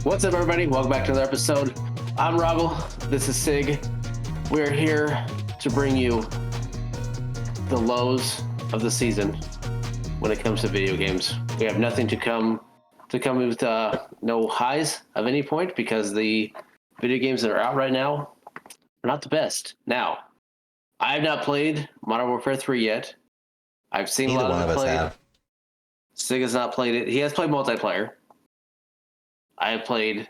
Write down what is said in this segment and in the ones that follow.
What's up, everybody? Welcome back to another episode. I'm Roggle. This is Sig. We're here to bring you the lows of the season when it comes to video games. We have nothing to come with no highs of any point because the video games that are out right now are not the best. Now, I have not played Modern Warfare 3 yet. I've seen Neither a lot one of it us played. have. Sig has not played it. He has played multiplayer. I have played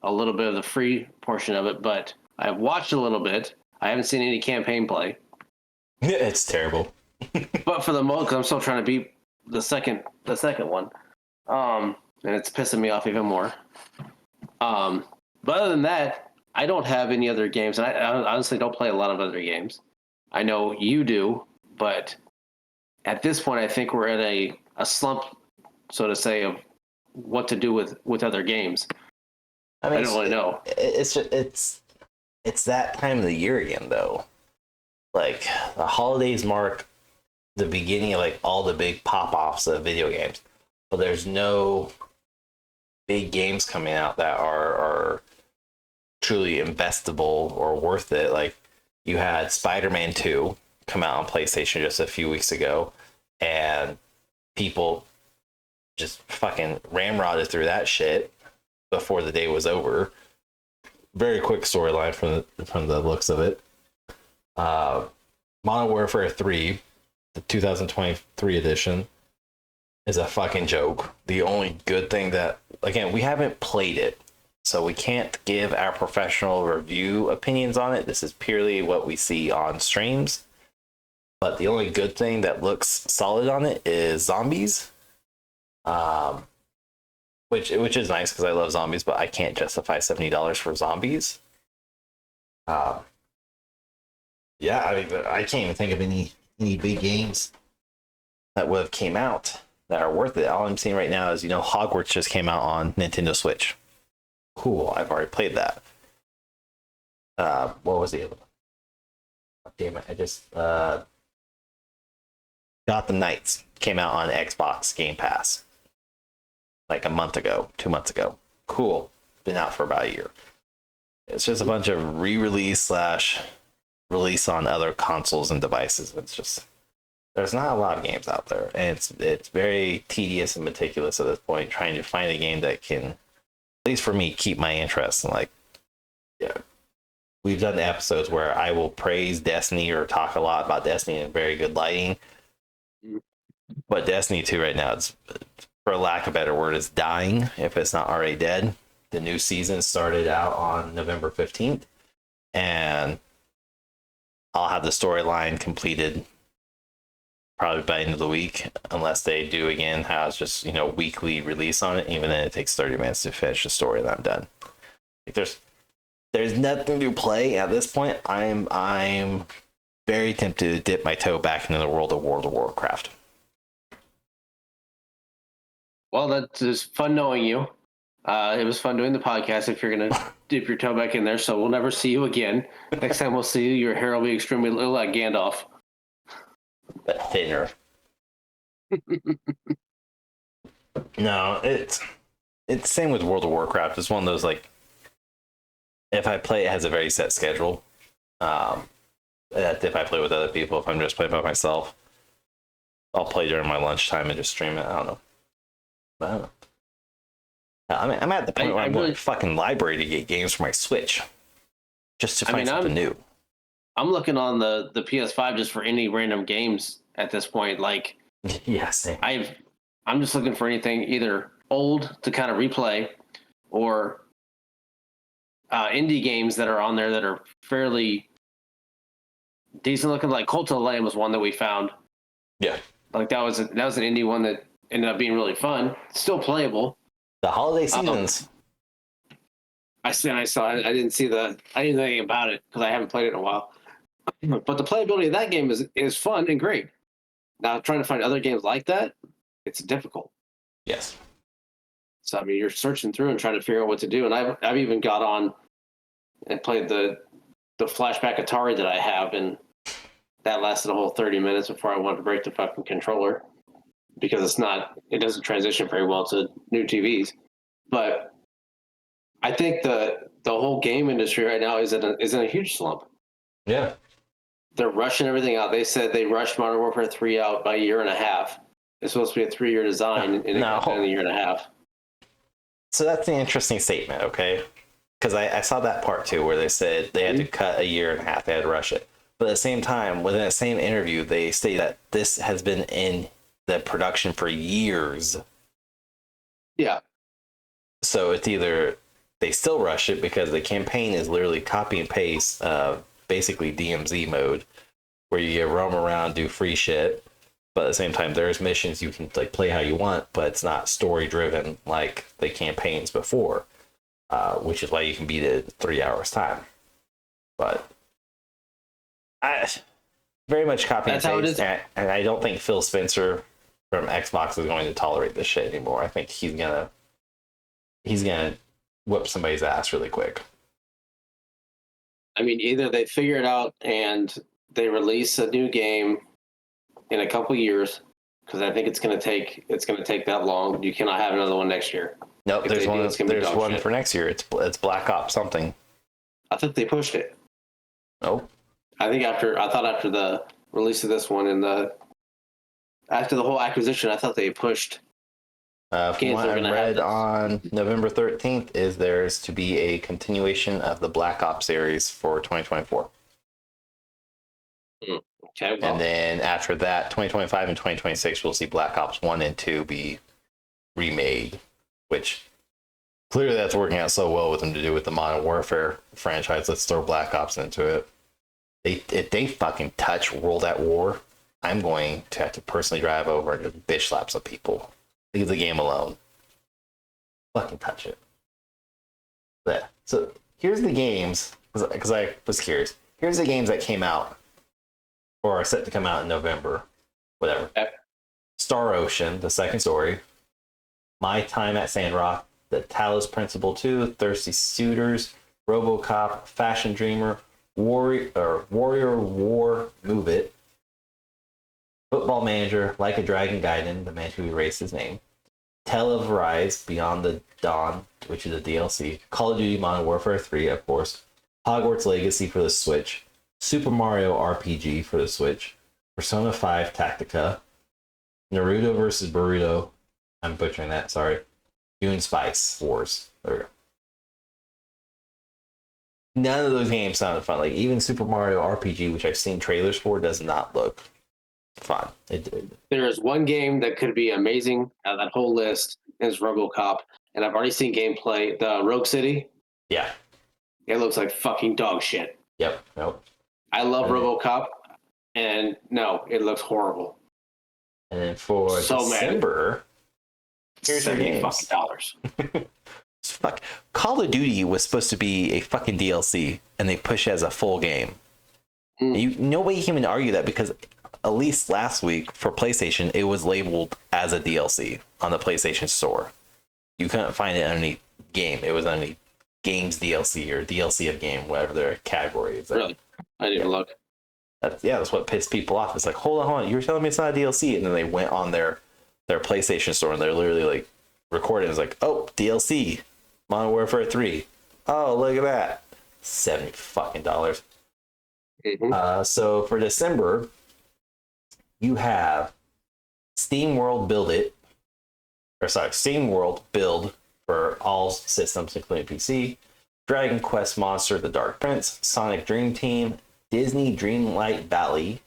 a little bit of the free portion of it, but I've watched a little bit. I haven't seen any campaign play. It's terrible. But for the most, because I'm still trying to beat the second one, and it's pissing me off even more. But other than that, I don't have any other games, and I honestly don't play a lot of other games. I know you do, but at this point, I think we're at a slump, so to say, of what to do with other games. I don't really know. It's that time of the year again, though. Like, the holidays mark the beginning of like all the big pop-offs of video games, but there's no big games coming out that are truly investable or worth it. Like, you had Spider-Man 2 come out on PlayStation just a few weeks ago, and people just fucking ramrodded through that shit before the day was over. Very quick storyline from the looks of it. Modern Warfare 3, the 2023 edition, is a fucking joke. The only good thing that, again, we haven't played it, so we can't give our professional review opinions on it. This is purely what we see on streams. But the only good thing that looks solid on it is zombies. Which is nice because I love zombies, but I can't justify $70 for zombies. Yeah, I mean, I can't even think of any big games that would have came out that are worth it. All I'm seeing right now is, Hogwarts just came out on Nintendo Switch. Cool, I've already played that. What was the other one? Oh, damn it, I just Gotham Knights came out on Xbox Game Pass like a month ago, 2 months ago. Cool. Been out for about a year. It's just a bunch of re-release / release on other consoles and devices. It's just, there's not a lot of games out there, and it's very tedious and meticulous at this point, trying to find a game that can, at least for me, keep my interest. And we've done episodes where I will praise Destiny or talk a lot about Destiny in very good lighting, but Destiny 2 right now, it's, for lack of a better word, is dying if it's not already dead. The new season started out on November 15th, and I'll have the storyline completed probably by the end of the week, unless they do again how it's just, weekly release on it. Even then, it takes 30 minutes to finish the story, and I'm done. Like, there's nothing to play at this point. I'm very tempted to dip my toe back into the world of World of Warcraft. Well, that's just fun knowing you. It was fun doing the podcast if you're going to dip your toe back in there, so we'll never see you again. Next time we'll see you, your hair will be extremely little like Gandalf. But thinner. No, it's same with World of Warcraft. It's one of those, like, if I play, it has a very set schedule. If I play with other people, if I'm just playing by myself, I'll play during my lunchtime and just stream it. I don't know. I'm at the point where I'm going to fucking library to get games for my Switch, just to find something new. I'm looking on the PS5 just for any random games at this point. Like, yes, I'm just looking for anything either old to kind of replay, or indie games that are on there that are fairly decent looking. Like Cult of the Lamb was one that we found. Yeah, like that was an indie one that ended up being really fun. Still playable. The holiday seasons. I saw. I didn't see anything about it because I haven't played it in a while. But the playability of that game is fun and great. Now, trying to find other games like that, it's difficult. Yes. So I mean, you're searching through and trying to figure out what to do. And I've even got on and played the flashback Atari that I have, and that lasted a whole 30 minutes before I wanted to break the fucking controller. Because it doesn't transition very well to new TVs. But I think the whole game industry right now is in a huge slump. Yeah. They're rushing everything out. They said they rushed Modern Warfare 3 out by a year and a half. It's supposed to be a 3-year design, and it got done in a year and a half. So that's an interesting statement, okay? Because I saw that part too, where they said they had to cut a year and a half, they had to rush it. But at the same time, within that same interview, they say that this has been in the production for years. Yeah. So it's either they still rush it because the campaign is literally copy and paste, basically DMZ mode, where you roam around, do free shit. But at the same time, there's missions you can like play how you want, but it's not story driven like the campaigns before, which is why you can beat it in 3 hours time. But I very much copy and paste, and I don't think Phil Spencer from Xbox is going to tolerate this shit anymore. I think he's gonna whip somebody's ass really quick. I mean, either they figure it out and they release a new game in a couple years, because I think it's going to take that long. You cannot have another one next year. Nope, there's one for next year. It's Black Ops something. I thought they pushed it. Nope. I thought after the release of this one and after the whole acquisition, I thought they pushed. From what I read on November 13th, is there's to be a continuation of the Black Ops series for 2024. Okay, well. And then after that, 2025 and 2026, we'll see Black Ops 1 and 2 be remade, which clearly that's working out so well with them to do with the Modern Warfare franchise. Let's throw Black Ops into it. If they fucking touch World at War, I'm going to have to personally drive over and just bitch slap some people. Leave the game alone. Fucking touch it. But, so here's the games, because I was curious. Here's the games that came out, or are set to come out in November. Whatever. Okay. Star Ocean, the second story. My Time at Sandrock, The Talos Principle 2, Thirsty Suitors, RoboCop, Fashion Dreamer, Warrior War Move It, Football Manager, Like a Dragon Gaiden, the man who erased his name, Tale of Rise, Beyond the Dawn, which is a DLC, Call of Duty Modern Warfare 3, of course, Hogwarts Legacy for the Switch, Super Mario RPG for the Switch, Persona 5 Tactica, Naruto vs. Boruto, I'm butchering that, sorry, Dune Spice Wars. There we go. None of those games sounded fun. Like, even Super Mario RPG, which I've seen trailers for, does not look fun. There is one game that could be amazing out of that whole list, and it's RoboCop. And I've already seen gameplay. The Rogue City. Yeah. It looks like fucking dog shit. Yep. Nope. I love RoboCop, and no, it looks horrible. And then for December, here's our games. $70. Fuck. Call of Duty was supposed to be a fucking DLC, and they push it as a full game. Nobody can even argue that, because at least last week for PlayStation, it was labeled as a DLC on the PlayStation Store. You couldn't find it underneath game. It was underneath games DLC or DLC of game, whatever their category is. Really? I didn't even look. That's what pissed people off. It's like, hold on. You were telling me it's not a DLC. And then they went on their PlayStation Store and they're literally like recording. It's like, oh, DLC. Modern Warfare 3. Oh, look at that. $70 fucking dollars. Mm-hmm. So for December, you have Steam World Build for all systems, including PC, Dragon Quest Monster, The Dark Prince, Sonic Dream Team, Disney Dreamlight Valley,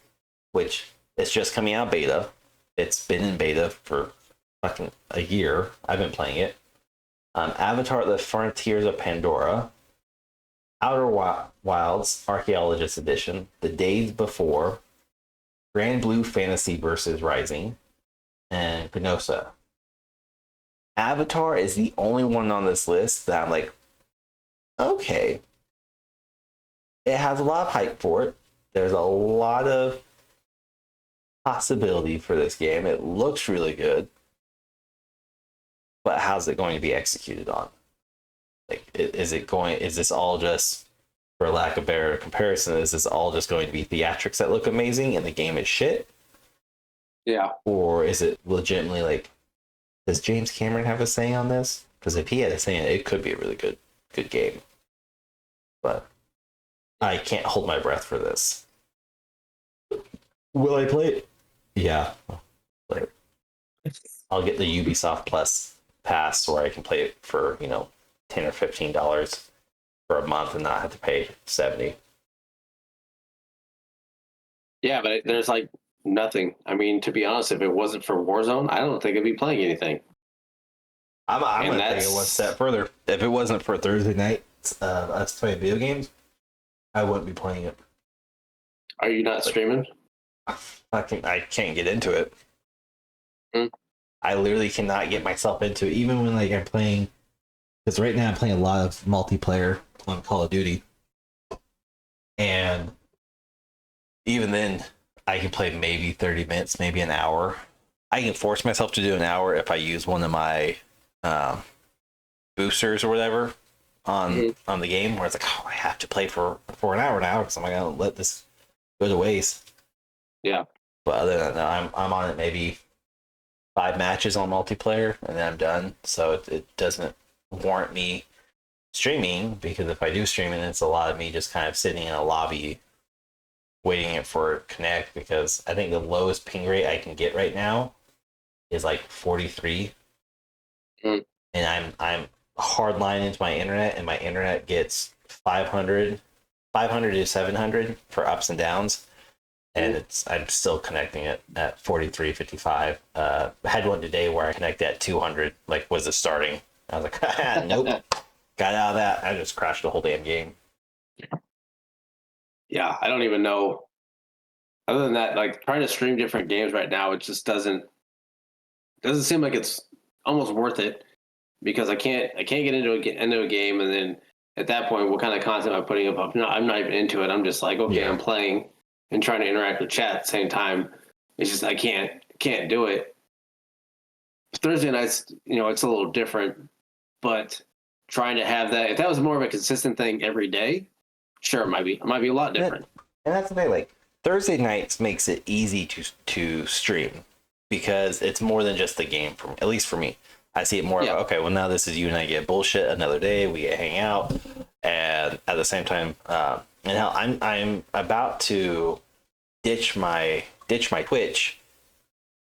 which is just coming out beta. It's been in beta for fucking a year. I've been playing it. Avatar: The Frontiers of Pandora, Outer Wilds Archaeologist Edition, The Days Before, Grand Blue Fantasy vs. Rising, and Gnosa. Avatar is the only one on this list that I'm like, okay. It has a lot of hype for it. There's a lot of possibility for this game. It looks really good. But how's it going to be executed on? Like, is this all just, for lack of better comparison, is this all just going to be theatrics that look amazing and the game is shit? Yeah. Or is it legitimately like, does James Cameron have a say on this? Because if he had a say in it, it could be a really good good game. But I can't hold my breath for this. Will I play it? Yeah. Like, I'll get the Ubisoft Plus pass where I can play it for, $10 or $15 for a month and not have to pay $70. Yeah, but there's like nothing. I mean, to be honest, if it wasn't for Warzone, I don't think I'd be playing anything. I'm going to take it one step further. If it wasn't for Thursday night, us playing video games, I wouldn't be playing it. Are you not streaming? I can't get into it. I literally cannot get myself into it, even when I'm playing. Because right now I'm playing a lot of multiplayer on Call of Duty, and even then, I can play maybe 30 minutes, maybe an hour. I can force myself to do an hour if I use one of my boosters or whatever on the game, where it's like, I have to play for an hour now because I'm not gonna let this go to waste. Yeah. But other than that, I'm on it maybe 5 matches on multiplayer and then I'm done. So it doesn't warrant me streaming, because if I do stream it, it's a lot of me just kind of sitting in a lobby waiting for it to connect, because I think the lowest ping rate I can get right now is like 43. And I'm hardline into my internet, and my internet gets 500 to 700 for ups and downs, and I'm still connecting it at 43, 55. I had one today where I connected at 200, like was it starting. I was like, nope, got out of that. I just crashed the whole damn game. Yeah, I don't even know. Other than that, like trying to stream different games right now, it just doesn't seem like it's almost worth it, because I can't get into a game, and then at that point, what kind of content am I putting up? I'm not even into it. I'm just like, okay, yeah. I'm playing and trying to interact with chat at the same time. It's just I can't do it. Thursday nights, it's a little different, but trying to have that, if that was more of a consistent thing every day, sure, it might be a lot different. And that's the thing, like Thursday nights makes it easy to stream, because it's more than just the game, at least for me. I see it more of, okay, well, now this is you and I get bullshit another day, we get hang out, and at the same time, and hell, I'm about to ditch my Twitch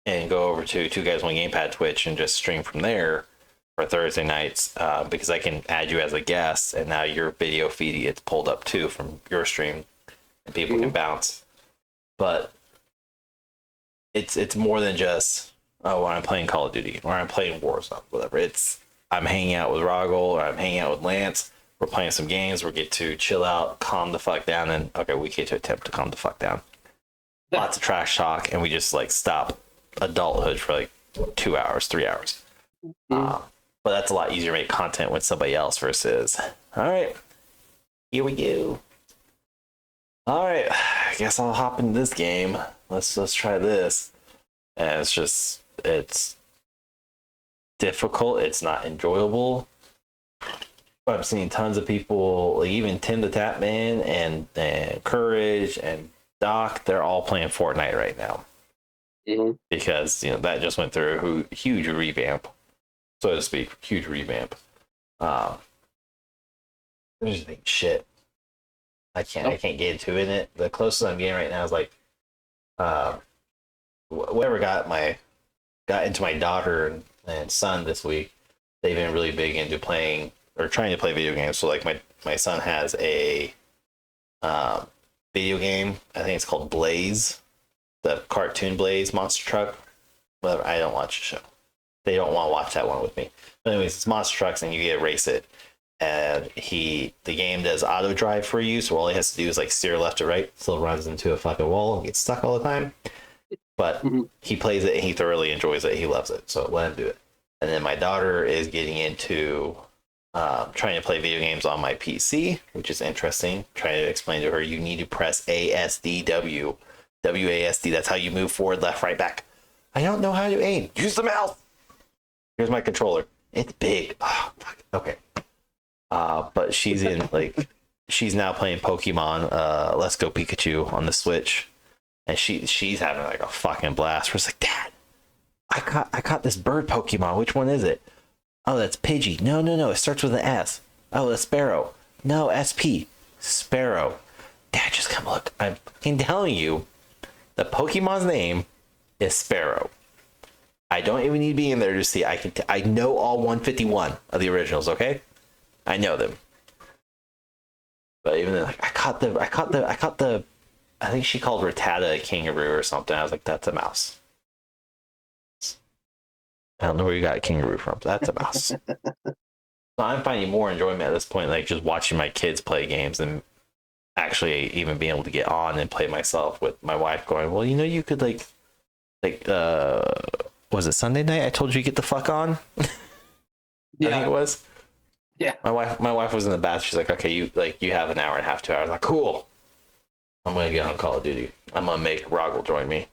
and go over to Two Guys One Gamepad Twitch and just stream from there for Thursday nights, because I can add you as a guest, and now your video feed gets pulled up too from your stream, and people can bounce. But it's more than just, when I'm playing Call of Duty or I'm playing Warzone, whatever. I'm hanging out with Roggle, or I'm hanging out with Lance. We're playing some games. We get to chill out, calm the fuck down, and okay, we get to attempt to calm the fuck down. Lots of trash talk, and we just stop adulthood for 2 hours, 3 hours. But that's a lot easier to make content with somebody else versus, all right, here we go. All right, I guess I'll hop into this game. Let's try this. And it's difficult. It's not enjoyable. But I'm seeing tons of people, like even Tim the Tapman and Courage and Doc, they're all playing Fortnite right now. Because that just went through a huge revamp, so to speak. Huge revamp. I just think shit. I can't get into it. The closest I'm getting right now is whatever got into my daughter and son this week. They've been really big into playing or trying to play video games. So my son has a video game. I think it's called Blaze, the cartoon Blaze monster truck. Whatever. I don't watch the show. They don't want to watch that one with me. But anyways, it's monster trucks, and you get to race it. And the game does auto drive for you, so all he has to do is steer left or right, so it runs into a fucking wall and gets stuck all the time. But he plays it and he thoroughly enjoys it. He loves it, so let him do it. And then my daughter is getting into trying to play video games on my PC, which is interesting. Trying to explain to her, you need to press ASDW, WASD. That's how you move forward, left, right, back. I don't know how to aim. Use the mouse. Here's my controller. It's big. Oh, fuck. Okay. But she's in she's now playing Pokemon Let's Go Pikachu on the Switch, and she's having a fucking blast. We're just Dad, I caught this bird Pokemon. Which one is it? Oh, that's Pidgey. No, it starts with an S. Oh, the Sparrow. No, SP. Sparrow. Dad, just come look. I'm fucking telling you, the Pokemon's name is Sparrow. I don't even need to be in there to see. I know all 151 of the originals, okay? I know them. But even then, like, I caught the, I think she called Rattata a kangaroo or something. I was like, that's a mouse. I don't know where you got a kangaroo from. That's a mouse. So I'm finding more enjoyment at this point, like just watching my kids play games and actually even being able to get on and play myself with my wife going, well, you could was it Sunday night? I told you to get the fuck on. Yeah. I think it was. Yeah. My wife was in the bath. She's like, okay, you have an hour and a half, 2 hours. I'm like, cool. I'm gonna get on Call of Duty. I'm gonna make Roggle join me.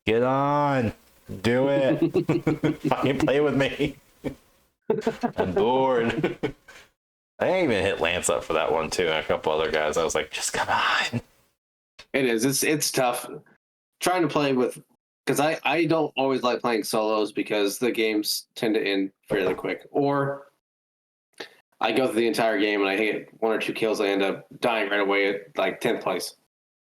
Get on. Do it. Fucking play with me. I'm bored. I even hit Lance up for that one too, and a couple other guys. I was like, just come on. It is. It's tough trying to play with, because I don't always like playing solos because the games tend to end fairly quick. Or I go through the entire game and I hit 1 or 2 kills. I end up dying right away at like 10th place.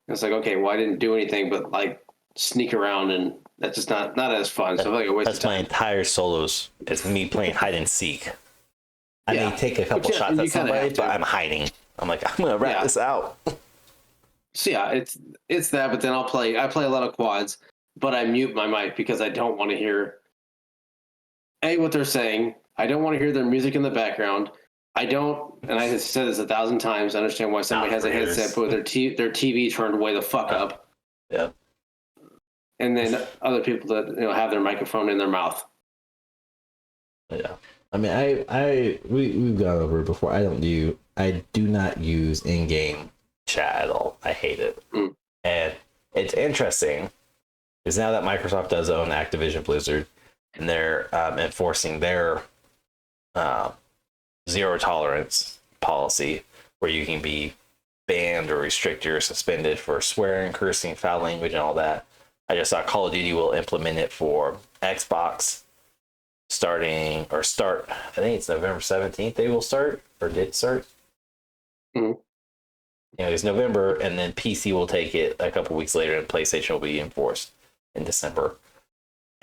And it's like, okay, well, I didn't do anything but like sneak around, and that's just not as fun. So I feel like a waste of time. That's my entire solos. It's me playing hide and seek. I may take a couple shots at somebody, but I'm hiding. I'm like, I'm gonna wrap this out. So yeah, it's that. But then I play a lot of quads, but I mute my mic because I don't want to hear what they're saying. I don't want to hear their music in the background. I don't, and I have said this 1,000 times. I understand why somebody has a headset, but their TV turned way the fuck up. Yeah. And then other people that have their microphone in their mouth. Yeah. I mean, we've gone over it before. I do not use in-game chat at all. I hate it. And it's interesting because now that Microsoft does own Activision Blizzard, and they're enforcing their zero tolerance policy, where you can be banned or restricted or suspended for swearing, cursing, foul language, and all that. I just saw Call of Duty will implement it for Xbox start, I think it's November 17th they will start, or did start. It's November, and then PC will take it a couple weeks later, and PlayStation will be enforced in December.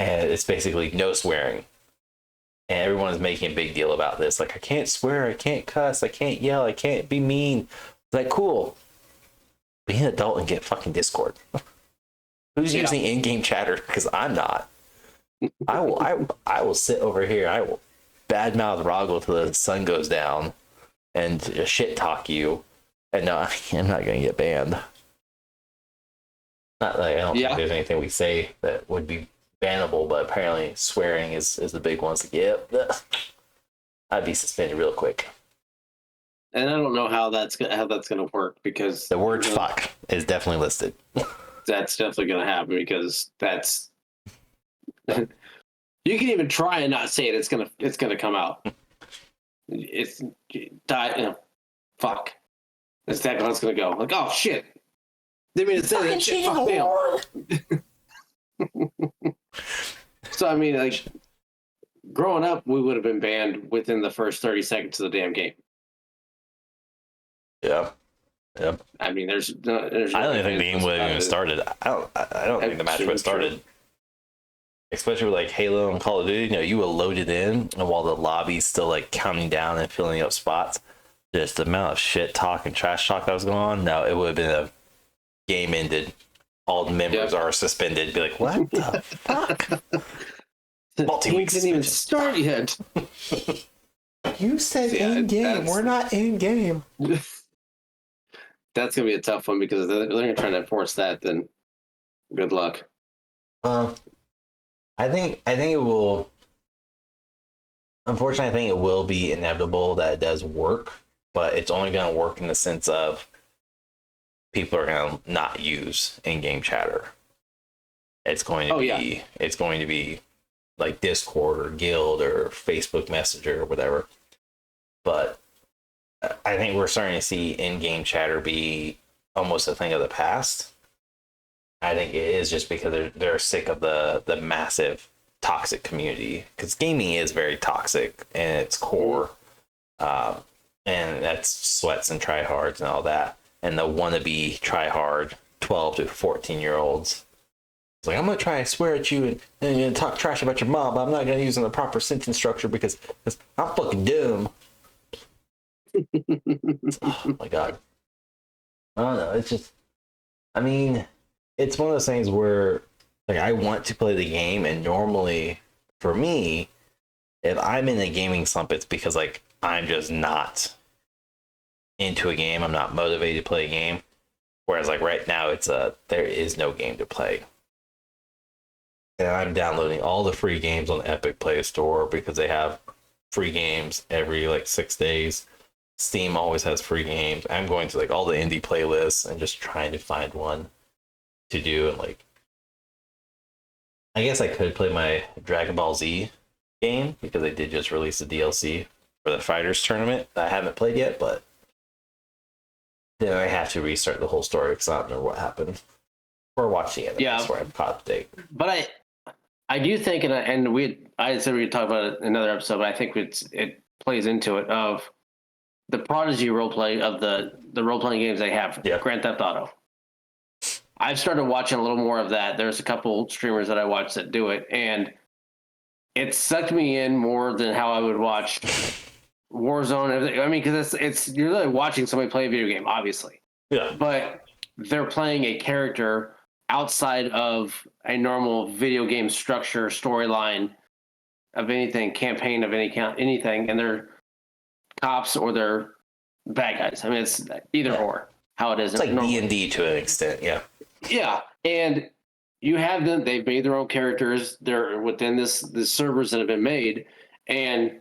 And it's basically no swearing. And everyone is making a big deal about this. Like, I can't swear, I can't cuss, I can't yell, I can't be mean. It's like, cool. Be an adult and get fucking Discord. Who's using in-game chatter? Because I'm not. I will sit over here. I will badmouth Roggle till the sun goes down and shit talk you. And no, I'm not going to get banned. Not like I don't think there's anything we say that would be bannable, but apparently swearing is the big one. It's like, I'd be suspended real quick. And I don't know how that's gonna work, because the word fuck is definitely listed. That's definitely gonna happen, because that's you can even try and not say it. It's gonna come out. It's fuck. That's exactly how it's gonna go. Like, oh shit. Didn't mean to say that shit. Fuck me. So I mean, like, growing up, we would have been banned within the first 30 seconds of the damn game. Yeah. Yep. I mean, there's I don't even think the game would have even started. I don't think the match would have started. Especially with like Halo and Call of Duty, you will load it in, and while the lobby's still like counting down and filling up spots, just the amount of shit talk and trash talk that was going on, no, it would have been a game ended. All the members are suspended. Be like, what the fuck? Multi-week didn't even start yet. You said in game. We're not in game. That's gonna be a tough one, because they're gonna try to enforce that. Then, good luck. I think it will. Unfortunately, I think it will be inevitable that it does work, but it's only going to work in the sense of people are going to not use in-game chatter. It's going to be like Discord or Guild or Facebook Messenger or whatever. But I think we're starting to see in-game chatter be almost a thing of the past. I think it is just because they're sick of the massive toxic community, because gaming is very toxic in its core. and that's sweats and tryhards and all that, and the wannabe tryhard 12 to 14-year-olds. It's like, I'm gonna try and swear at you and talk trash about your mom, but I'm not gonna use in the proper sentence structure because I'm fucking dumb. Oh my god. I don't know. It's just, I mean, it's one of those things where, like, I want to play the game, and normally, for me, if I'm in a gaming slump, it's because, like, I'm just not into a game. I'm not motivated to play a game. Whereas, like, right now, there is no game to play. And I'm downloading all the free games on the Epic Play Store because they have free games every, like, 6 days. Steam always has free games. I'm going to, like, all the indie playlists and just trying to find one to do. And, like, I guess I could play my Dragon Ball Z game because they did just release the DLC for the Fighters tournament that I haven't played yet, but then I have to restart the whole story because I don't know what happened. Or watching it. Yeah. That's where I'm caught up to date. But I do think, and I said we'd talk about it in another episode, but I think it plays into it of the Prodigy roleplay of the role-playing games they have. Yeah. Grand Theft Auto. I've started watching a little more of that. There's a couple streamers that I watch that do it, and it sucked me in more than how I would watch Warzone. I mean, because it's you're really watching somebody play a video game, obviously. Yeah. But they're playing a character outside of a normal video game structure, storyline of anything, campaign of anything, and they're cops or they're bad guys. I mean, it's either or how it is. It's like D&D to an extent, yeah. Yeah, and you have them. They've made their own characters. They're within the servers that have been made, and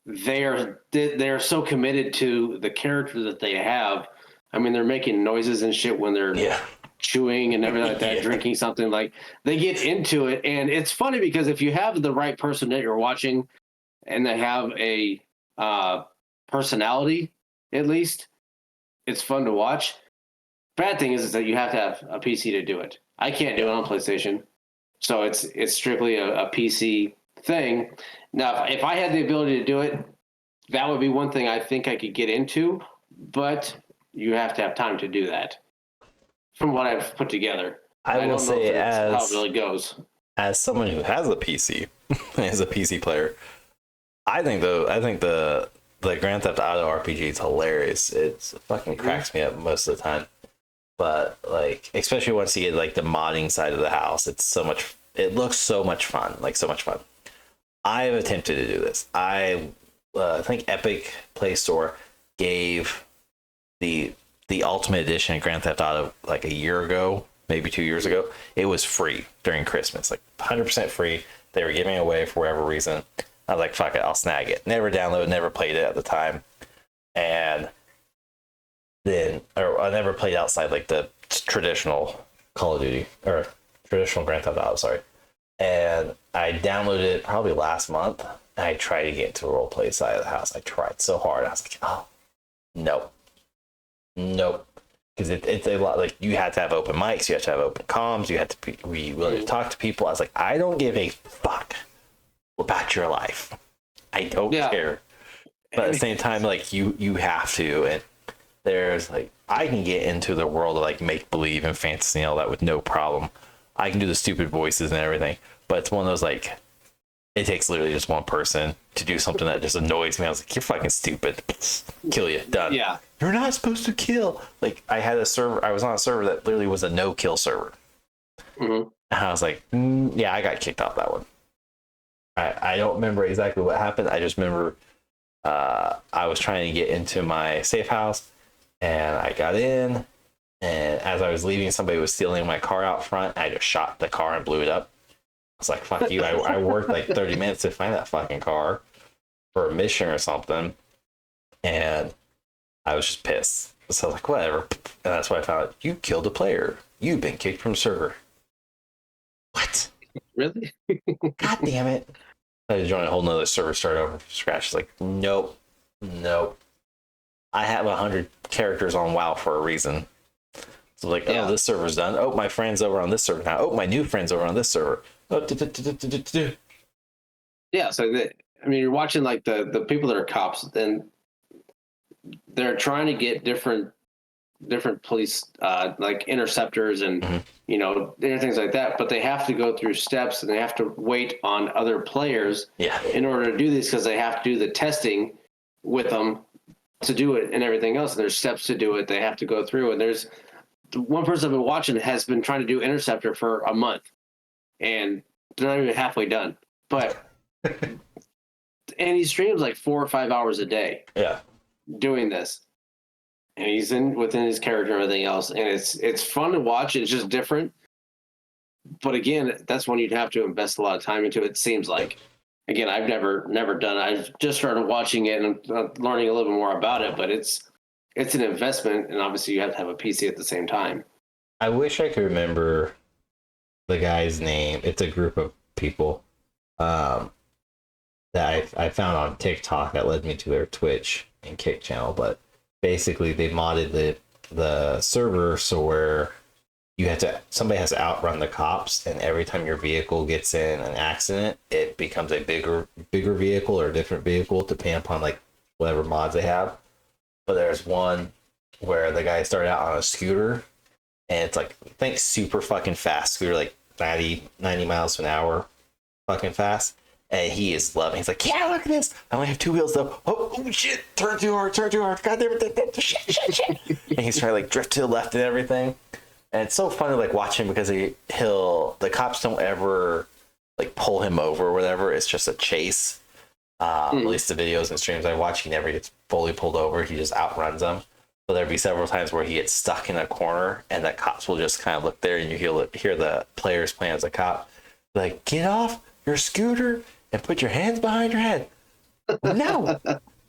they're so committed to the character that they have. I mean, they're making noises and shit when they're chewing and everything like that, drinking something. Like, they get into it, and it's funny because if you have the right person that you're watching, and they have a personality, at least, it's fun to watch. Bad thing is that you have to have a PC to do it. I can't do it on PlayStation, so it's strictly a PC thing. Now, if I had the ability to do it, that would be one thing I think I could get into, but you have to have time to do that. From what I've put together, I will say, how it really goes. As someone who has a PC, as a PC player, I think the Grand Theft Auto RPG is hilarious. It fucking cracks me up most of the time. But, like, especially once you get, like, the modding side of the house, it looks so much fun. Like, so much fun. I have attempted to do this. I think Epic Play Store gave the Ultimate Edition of Grand Theft Auto like a year ago, maybe 2 years ago. It was free during Christmas, like 100% free. They were giving it away for whatever reason. I was like, fuck it, I'll snag it. Never downloaded, never played it at the time. And then, or I never played outside like the traditional Call of Duty, or traditional Grand Theft Auto, sorry. And I downloaded it probably last month, and I tried to get into the roleplay side of the house. I tried so hard. I was like, oh, nope. Because it's a lot, like, you had to have open mics, you had to have open comms, you had to be willing to talk to people. I was like, I don't give a fuck about your life. I don't care. But at the same time, like, you have to. And there's, like, I can get into the world of, like, make-believe and fantasy and all that with no problem. I can do the stupid voices and everything. But it's one of those, like, it takes literally just one person to do something that just annoys me. I was like, you're fucking stupid. Kill you. Done. Yeah. You're not supposed to kill. Like, I was on a server that literally was a no-kill server. Mm-hmm. And I was like, yeah, I got kicked off that one. I don't remember exactly what happened. I just remember I was trying to get into my safe house, and I got in, and as I was leaving, somebody was stealing my car out front. I just shot the car and blew it up. I was like, fuck you. I worked like 30 minutes to find that fucking car for a mission or something, and I was just pissed. So I was like, whatever. And that's why I found out, you killed a player. You've been kicked from server. What? Really? God damn it. I had to join a whole nother server, start over from scratch. It's like, nope. I have 100 characters on WoW for a reason. So like, oh, this server's done. Oh, my friend's over on this server now. Oh, my new friend's over on this server. Oh, yeah, so I mean, you're watching like the people that are cops, and they're trying to get different police like interceptors and different things like that, but they have to go through steps and they have to wait on other players in order to do this, because they have to do the testing with them to do it and everything else. And there's steps to do it they have to go through, and there's one person I've been watching has been trying to do interceptor for a month, and they're not even halfway done. But and he streams like 4 or 5 hours a day doing this, and he's within his character and everything else, and it's fun to watch. It's just different, but again, that's when you'd have to invest a lot of time into it. Seems like, again, I've never done it. I've just started watching it and learning a little bit more about it, but it's an investment, and obviously you have to have a PC at the same time. I wish I could remember the guy's name. It's a group of people that I found on TikTok that led me to their Twitch and Kick channel, but basically they modded the server so where somebody has to outrun the cops, and every time your vehicle gets in an accident, it becomes a bigger vehicle or a different vehicle depending upon like whatever mods they have. But there's one where the guy started out on a scooter, and it's like, I think super fucking fast scooter, like 90 miles an hour, fucking fast. And he is loving. He's like, yeah, look at this. I only have 2 wheels though. Oh shit! Turn too hard. God damn it! Shit! And he's trying to like drift to the left and everything. And it's so fun to like watch him, because the cops don't ever like pull him over or whatever. It's just a chase. At least the videos and streams I watch, he never gets fully pulled over. He just outruns them. So there'd be several times where he gets stuck in a corner, and the cops will just kind of look there, and you hear the players playing as a cop, like, get off your scooter and put your hands behind your head. No,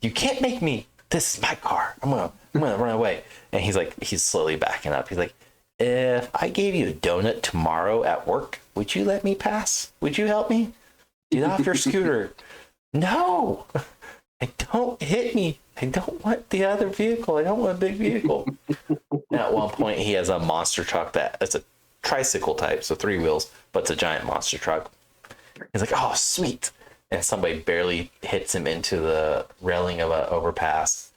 you can't make me. This is my car. I'm gonna run away. And he's slowly backing up. He's like, if I gave you a donut tomorrow at work, would you let me pass? Would you help me? Get off your scooter. No, don't hit me. I don't want the other vehicle. I don't want a big vehicle. And at one point, he has a monster truck it's a tricycle type, so 3 wheels, but it's a giant monster truck. He's like, oh, sweet. And somebody barely hits him into the railing of an overpass,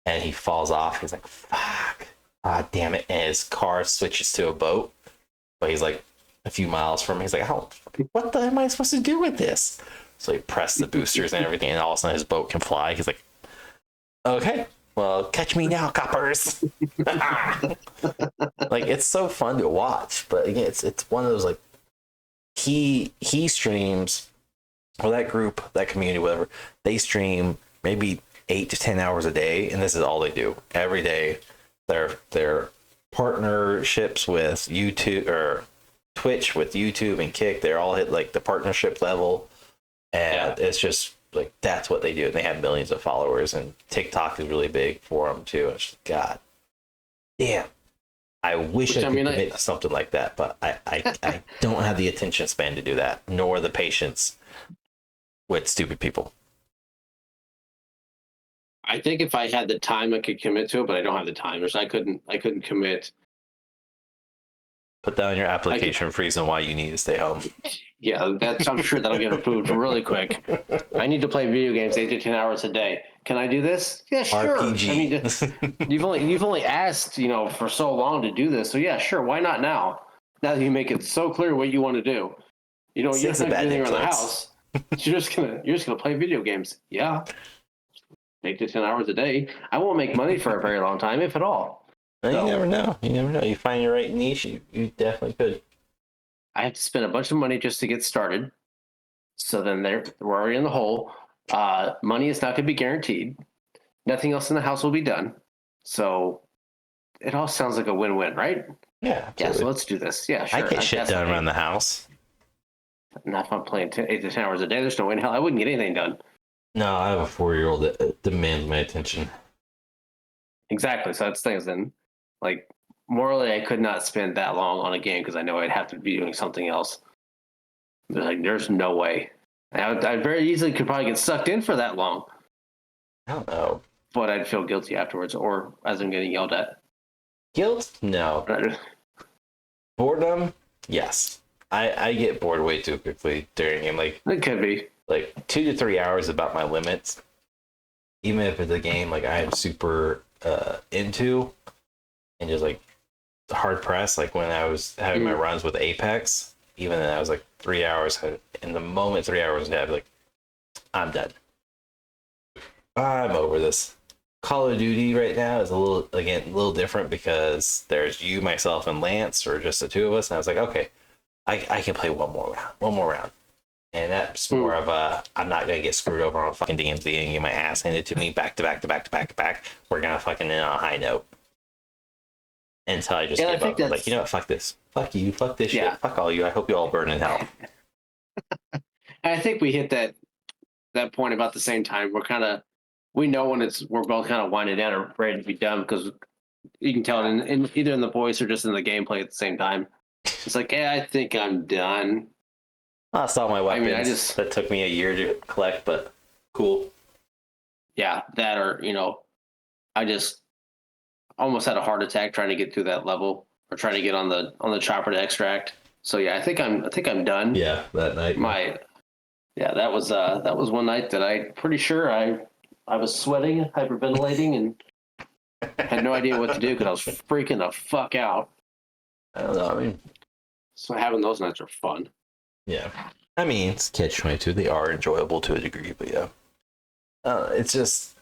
and he falls off. He's like, fuck. Ah, damn it. And his car switches to a boat, but he's like a few miles from him. He's like, what the am I supposed to do with this? So he pressed the boosters and everything, and all of a sudden his boat can fly. He's like, okay, well, catch me now, coppers. Like, it's so fun to watch, but again, it's one of those, like, he streams, or that group, that community, whatever, they stream maybe 8 to 10 hours a day, and this is all they do every day. Their partnerships with YouTube or Twitch with YouTube and Kick, they're all hit like the partnership level, and it's just like, that's what they do. And they have millions of followers, and TikTok is really big for them too. It's just, God damn, I wish I could commit to something like that, but I don't have the attention span to do that, nor the patience with stupid people. I think if I had the time, I could commit to it, but I don't have the time. I couldn't commit. Put down your application for reason why you need to stay home. Yeah, I'm sure that'll get approved really quick. I need to play video games 8 to 10 hours a day. Can I do this? Yeah, sure. RPG. I mean, you've only asked, for so long to do this. So yeah, sure. Why not now? Now that you make it so clear what you want to do. You don't have to do anything around the house. You're just gonna play video games. Yeah. 8 to 10 hours a day. I won't make money for a very long time, if at all. You never know. You find your right niche, you definitely could. I have to spend a bunch of money just to get started. So then we're already in the hole. Money is not going to be guaranteed. Nothing else in the house will be done. So it all sounds like a win-win, right? Yeah. Absolutely. Yeah, so let's do this. Yeah, sure. I get shit done around the house. Not if I'm playing 8 to 10 hours a day. There's no way in hell I wouldn't get anything done. No, I have a 4-year-old that demands my attention. Exactly. So that's things then. Like, morally, I could not spend that long on a game because I know I'd have to be doing something else. Like, there's no way. I very easily could probably get sucked in for that long. I don't know. But I'd feel guilty afterwards, or as I'm getting yelled at. Guilt? No. Boredom? Yes. I get bored way too quickly during a game. Like, it could be. Like 2 to 3 hours is about my limits. even if it's a game like I'm super into and just like hard pressed, like when I was having my runs with Apex, even then I was like 3 hours, in the moment 3 hours ahead, like, I'm done. I'm over this. Call of Duty right now is a little different because there's you, myself, and Lance, or just the two of us. And I was like, okay, I can play one more round. And that's more of a, I'm not going to get screwed over on fucking DMZ and get my ass handed to me back to back to back to back to back. We're going to fucking end on a high note. Until I just give up. Like, you know what? Fuck this. Fuck you. Fuck this shit. Fuck all you. I hope you all burn in hell. And I think we hit that point about the same time. We know when we're both kind of winding down or ready to be done, because you can tell it in either in the voice or just in the gameplay at the same time. It's like, yeah, I think I'm done. I saw my weapons. That took me a year to collect, but cool. Yeah, that, or I just almost had a heart attack trying to get through that level, or trying to get on the chopper to extract. So yeah, I think I'm done. Yeah, that night. That was one night that I'm pretty sure I was sweating, hyperventilating, and had no idea what to do because I was freaking the fuck out. I don't know. I mean, so having those nights are fun. Yeah, I mean, it's catch-22. They are enjoyable to a degree, but yeah, it's just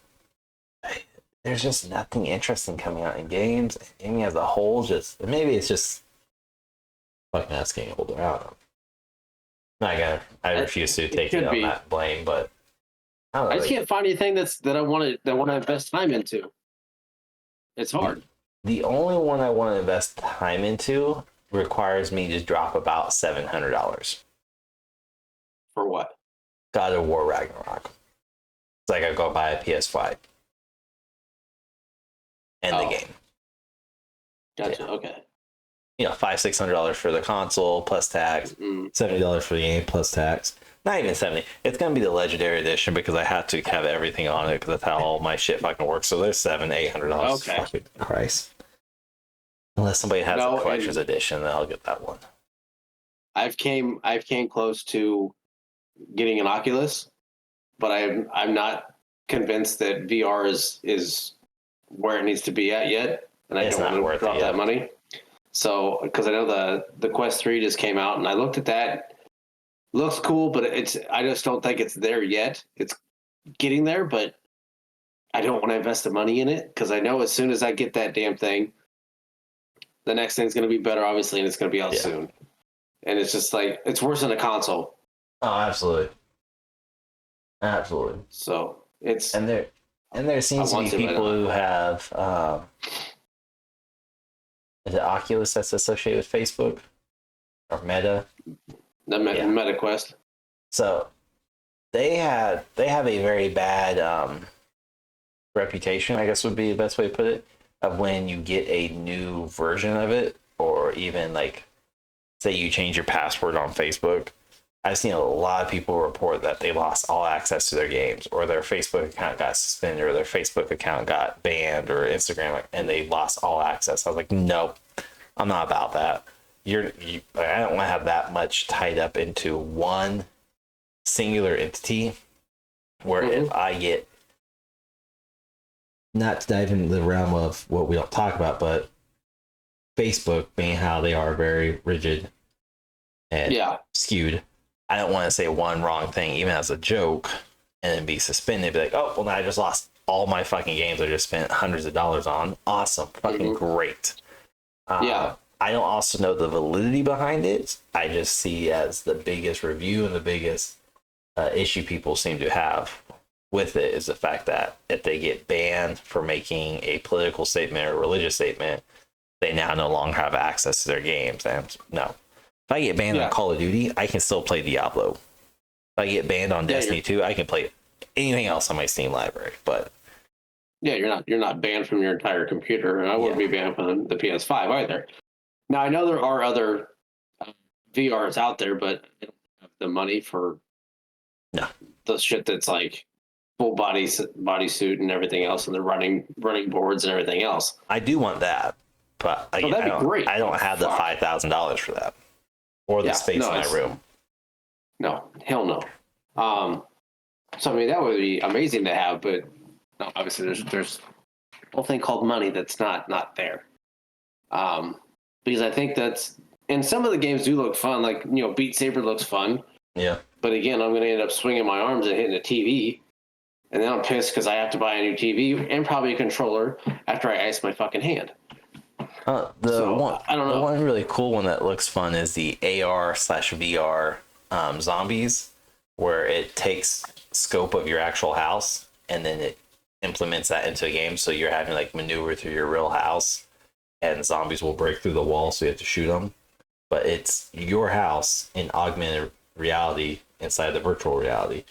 there's just nothing interesting coming out in games. Gaming as a whole, just maybe it's just fucking ass getting older. I don't know. I refuse to take it on that blame, but I just can't find anything that I want to invest time into. It's hard. The only one I want to invest time into requires me to drop about $700. For what? God of War Ragnarok. It's like I go buy a PS5. And the game. Gotcha. Yeah. Okay. $500-$600 for the console plus tax, $70 for the game plus tax. Not even 70. It's gonna be the Legendary Edition because I have to have everything on it because that's how all my shit fucking works. So there's $700-$800. Okay. Fucking Christ. Unless somebody has a collector's edition, then I'll get that one. I've came close to getting an Oculus, but I'm not convinced that VR is where it needs to be at yet, and I don't want to drop that money. So, because I know the Quest 3 just came out, and I looked at that. Looks cool, but I just don't think it's there yet. It's getting there, but I don't want to invest the money in it because I know as soon as I get that damn thing, the next thing's going to be better, obviously, and it's going to be out soon. And it's just like, it's worse than a console. Oh, absolutely. Absolutely. So it's... And there seems to be people who have... is it Oculus that's associated with Facebook? Or Meta? The Meta Quest. So they have a very bad reputation, I guess would be the best way to put it, of when you get a new version of it, or even like say you change your password on Facebook. I've seen a lot of people report that they lost all access to their games, or their Facebook account got suspended, or their Facebook account got banned, or Instagram, and they lost all access. I was like, nope, I'm not about that. I don't want to have that much tied up into one singular entity where if I get, not to dive into the realm of what we don't talk about, but Facebook being how they are very rigid and skewed, I don't want to say one wrong thing, even as a joke, and then be suspended, be like, oh, well, now I just lost all my fucking games I just spent hundreds of dollars on. Awesome. Fucking great. I don't also know the validity behind it. I just see as the biggest review and the biggest issue people seem to have with it is the fact that if they get banned for making a political statement or religious statement, they now no longer have access to their games. And no, if I get banned on Call of Duty, I can still play Diablo. If I get banned on Destiny 2, I can play anything else on my Steam library. But you're not banned from your entire computer, and I wouldn't be banned from the PS5 either. Now, I know there are other VRs out there, but I don't have the money for the shit that's like full bodysuit and everything else, and the running boards and everything else. I do want that, but that'd be great. I don't have the $5,000 for that, or the space in my room. No, hell no. So I mean, that would be amazing to have, but No, obviously there's a whole thing called money that's not there. Because I think that's, and some of the games do look fun. Like, Beat Saber looks fun. Yeah. But again, I'm going to end up swinging my arms and hitting a TV. And then I'm pissed because I have to buy a new TV and probably a controller after I ice my fucking hand. I don't know. The one really cool one that looks fun is the AR/VR zombies, where it takes scope of your actual house and then it implements that into a game. So you're having like maneuver through your real house, and zombies will break through the wall, so you have to shoot them. But it's your house in augmented reality inside the virtual reality,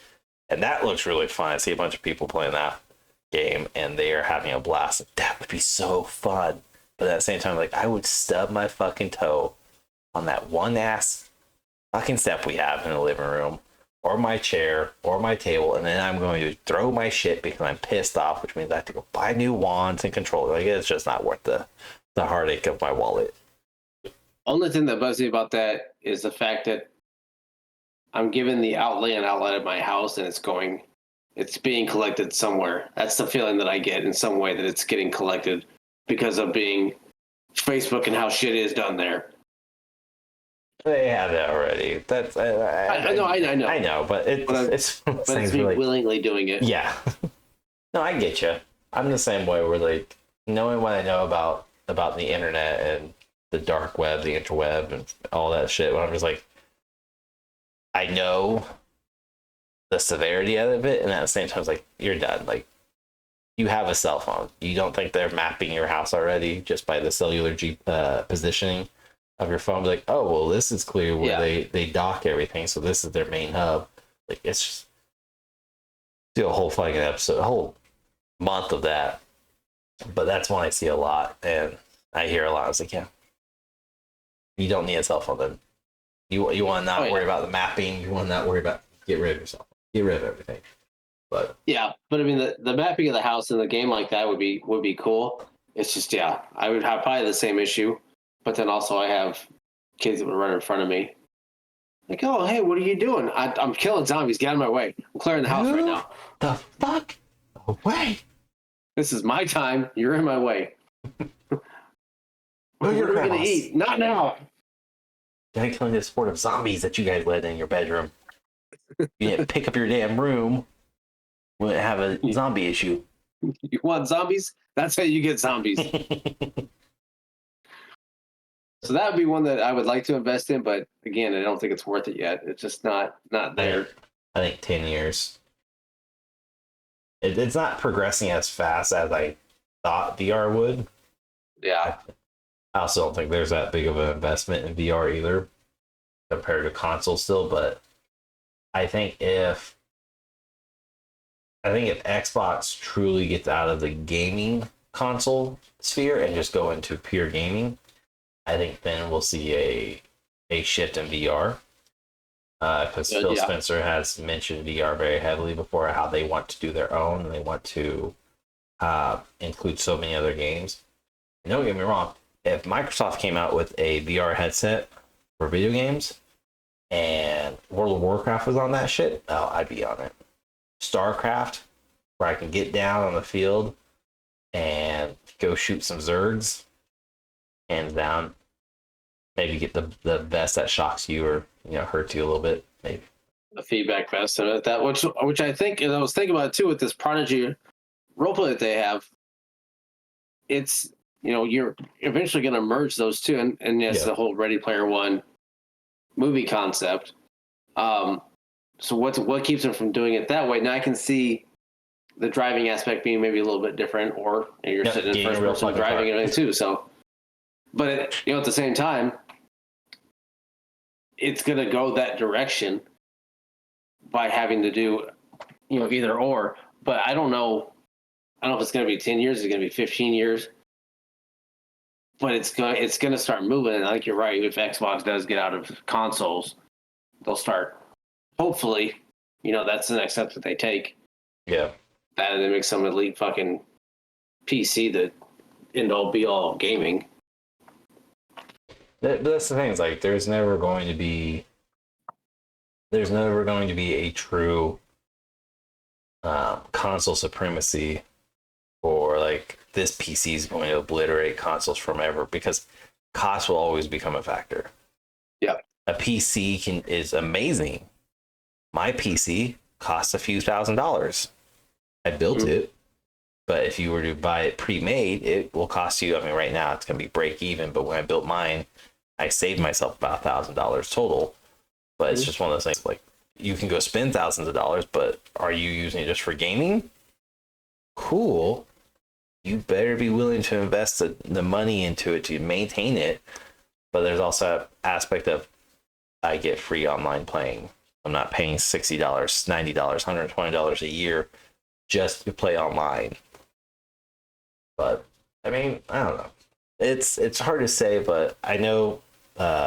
and that looks really fun. I see a bunch of people playing that game, and they are having a blast. That would be so fun. But at the same time, like, I would stub my fucking toe on that one ass fucking step we have in the living room, or my chair, or my table, and then I'm going to throw my shit because I'm pissed off, which means I have to go buy new wands and controllers. Like, it's just not worth the heartache of my wallet. Only thing that bugs me about that is the fact that I'm given the outlay and outlet of my house, and it's being collected somewhere. That's the feeling that I get in some way, that it's getting collected because of being Facebook and how shit is done there. They have that already. That's I know. I know, but it's me really willingly doing it. Yeah. No, I get you. I'm the same way. Where, like, knowing what I know about the internet and the dark web, the interweb, and all that shit, when I'm just like, I know the severity of it, and at the same time, it's like, you're done. Like, you have a cell phone. You don't think they're mapping your house already just by the cellular positioning of your phone? Like, oh, well, this is clear where they dock everything, so this is their main hub. Like, it's just do a whole fucking episode, a whole month of that. But that's one I see a lot, and I hear a lot. I was like, yeah, you don't need a cell phone then. You want to not worry about the mapping. You want to not worry about, get rid of yourself. Get rid of everything. But yeah, but I mean, the mapping of the house in the game like that would be cool. It's just, I would have probably the same issue, but then also I have kids that would run in front of me. Like, oh, hey, what are you doing? I'm killing zombies. Get out of my way. I'm clearing the house right now. The fuck away. This is my time. You're in my way. What are we going to eat? Not now. I'm killing this horde of zombies that you guys led in your bedroom. You didn't pick up your damn room. We wouldn't have a zombie issue. You want zombies? That's how you get zombies. So that would be one that I would like to invest in, but again, I don't think it's worth it yet. It's just not there. I think 10 years. It's not progressing as fast as I thought VR would. Yeah. I also don't think there's that big of an investment in VR either compared to console still, but I think if Xbox truly gets out of the gaming console sphere and just go into pure gaming, I think then we'll see a shift in VR. Because Phil Spencer has mentioned VR very heavily before, how they want to do their own and they want to include so many other games. And don't get me wrong, if Microsoft came out with a VR headset for video games and World of Warcraft was on that shit, oh, I'd be on it. StarCraft, where I can get down on the field and go shoot some Zergs, hands down. Maybe get the vest that shocks you or hurts you a little bit. Maybe the feedback vest and that, which I think, and I was thinking about it too with this Prodigy roleplay that they have. It's you're eventually going to merge those two, and yes, the whole Ready Player One movie concept. So what keeps them from doing it that way? Now I can see the driving aspect being maybe a little bit different, or you're sitting in first person driving and everything too. So, but at the same time, it's going to go that direction by having to do either or. But I don't know if it's going to be 10 years, it's going to be 15 years. But it's going to start moving, and I think you're right. If Xbox does get out of consoles, they'll start. Hopefully, that's the next step that they take. Yeah, that they make some elite fucking PC that end all be all gaming. But that's the thing. It's like there's never going to be a true console supremacy this PC is going to obliterate consoles forever because cost will always become a factor. Yeah. A PC is amazing. My PC costs a few $1,000s. I built it, but if you were to buy it pre-made, it will cost you, I mean, right now it's going to be break even, but when I built mine, I saved myself about $1,000 total. But it's just one of those things, like, you can go spend thousands of dollars, but are you using it just for gaming? Cool. You better be willing to invest the money into it to maintain it. But there's also an aspect of I get free online playing. I'm not paying $60, $90, $120 a year just to play online. But I mean, I don't know. It's hard to say, but I know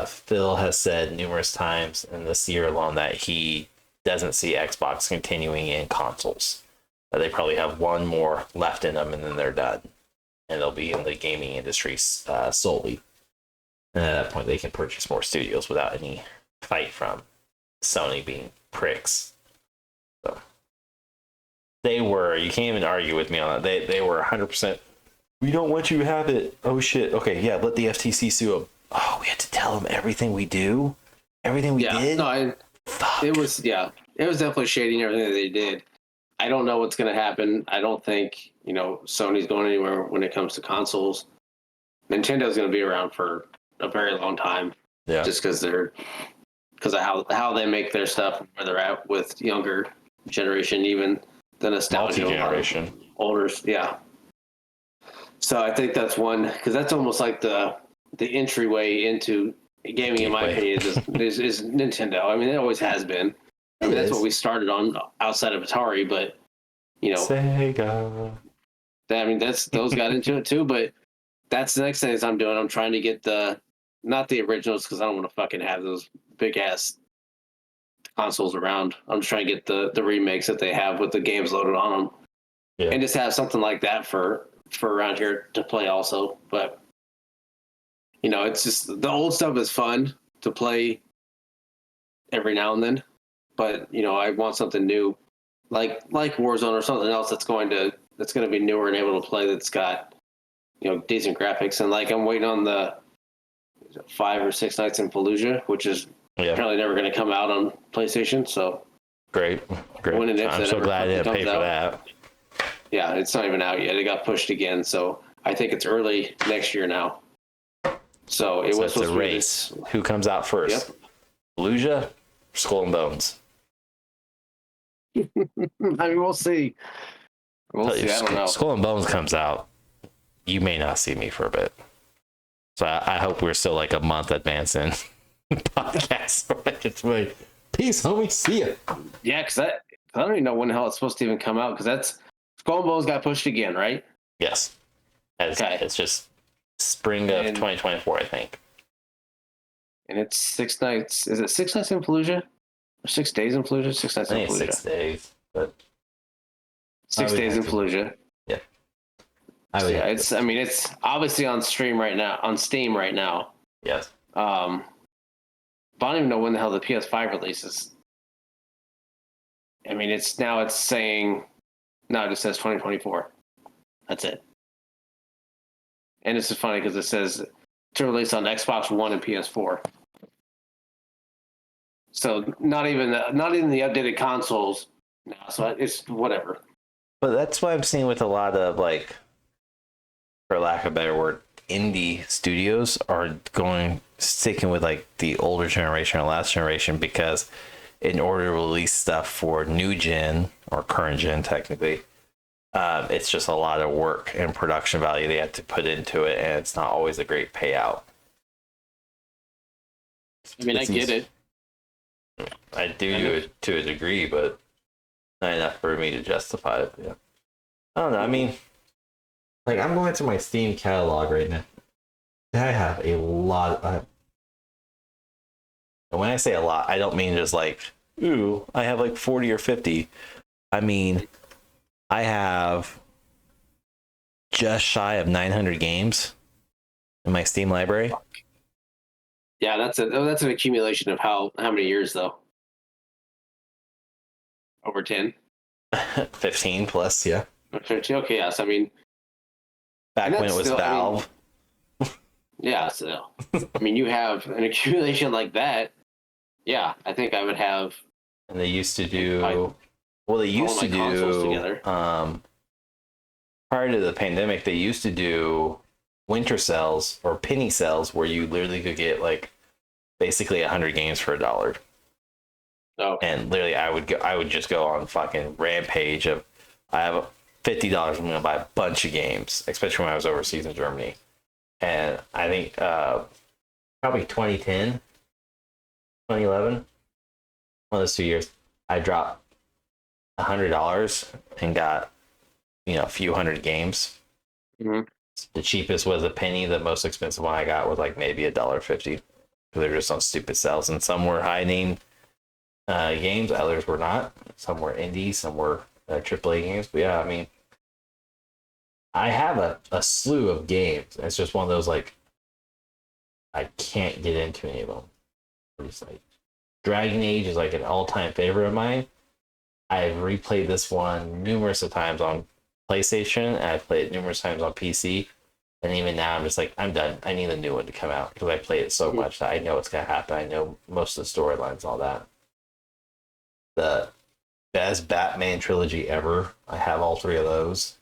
Phil has said numerous times in this year alone that he doesn't see Xbox continuing in consoles. That they probably have one more left in them, and then they're done, and they'll be in the gaming industry solely. And at that point, they can purchase more studios without any fight from Sony being pricks. So you can't even argue with me on that. They were 100%. We don't want you to have it. Oh shit. Okay, yeah, let the FTC sue them. Oh, we had to tell them everything we do, everything we did. No, it was definitely shading everything that they did. I don't know what's going to happen. I don't think Sony's going anywhere when it comes to consoles. Nintendo's going to be around for a very long time. Yeah, just because of how they make their stuff, where they're at with younger generation, even the nostalgia. Multi-generation. Older, yeah. So I think that's one, because that's almost like the entryway into gaming, in my opinion, is Nintendo. I mean, it always has been. I mean, that's what we started on outside of Atari, but Sega. I mean, those got into it too. But that's the next thing is I'm doing. I'm trying to get not the originals, because I don't want to fucking have those big ass consoles around. I'm just trying to get the remakes that they have with the games loaded on them, and just have something like that for around here to play also. But it's just the old stuff is fun to play every now and then, but I want something new, like Warzone or something else that's going to be newer and able to play, that's got decent graphics. And like I'm waiting on the 5 or 6 Nights in Fallujah, which is apparently never going to come out on PlayStation. So great. I'm so glad I didn't pay for that. Yeah, it's not even out yet. It got pushed again, so I think it's early next year now. So it was supposed a race. Who comes out first? Yep. Fallujah, Skull and Bones. I mean, we'll see. We'll see. I don't know. Skull and Bones comes out, you may not see me for a bit. So I hope we're still like a month advancing podcast. It's like, peace, homie. See ya. Yeah, because I don't even know when the hell it's supposed to even come out, because that's Skull and Bones got pushed again, right? Yes. It's just spring of 2024, I think. And it's 6 nights. Is it 6 nights in Fallujah? Or 6 days in Fallujah? 6 nights in Fallujah. 6 days, but 6 days in Fallujah. Yeah. It's obviously on Steam right now. Yes. But I don't even know when the hell the PS5 releases. I mean, it just says 2024. That's it. And this is funny because it says to release on Xbox One and PS4. So not even the updated consoles. No, so it's whatever. But that's what I'm seeing with a lot of, like, for lack of a better word, indie studios are sticking with like the older generation or last generation, because in order to release stuff for new gen or current gen, technically, it's just a lot of work and production value they have to put into it, and it's not always a great payout. I mean, I get it. I do it to a degree, but not enough for me to justify it. Yeah. I don't know. I mean, like, I'm going to my Steam catalog right now. I have a lot. And when I say a lot, I don't mean just like, ooh, I have like 40 or 50. I mean, I have just shy of 900 games in my Steam library. Yeah, that's an accumulation of how many years though? Over 10? 15 plus, yeah. 15. Okay, yes. I mean, Back when it was still, Valve. Yeah, so I mean, you have an accumulation like that. Yeah, I think I would have. And they used to do all my consoles together. Prior to the pandemic, they used to do winter sales or penny sales where you literally could get like basically 100 games for $1. Oh, And literally I would just go on fucking rampage of I have $50, I'm gonna buy a bunch of games, especially when I was overseas in Germany. And I think probably 2010, 2011, one of those 2 years, I dropped $100 and got, a few hundred games. mm-hmm. The cheapest was a penny. The most expensive one I got was like maybe $1.50. They're just on stupid sales, and some were high name games, others were not. Some were indie, some were AAA games. But yeah, I mean, I have a slew of games. It's just one of those like I can't get into any of them. It's like Dragon Age is like an all-time favorite of mine. I've replayed this one numerous of times on PlayStation, and I've played it numerous times on PC. And even now, I'm just like, I'm done. I need a new one to come out because I played it so much that I know what's going to happen. I know most of the storylines, all that. The best Batman trilogy ever. I have all three of those.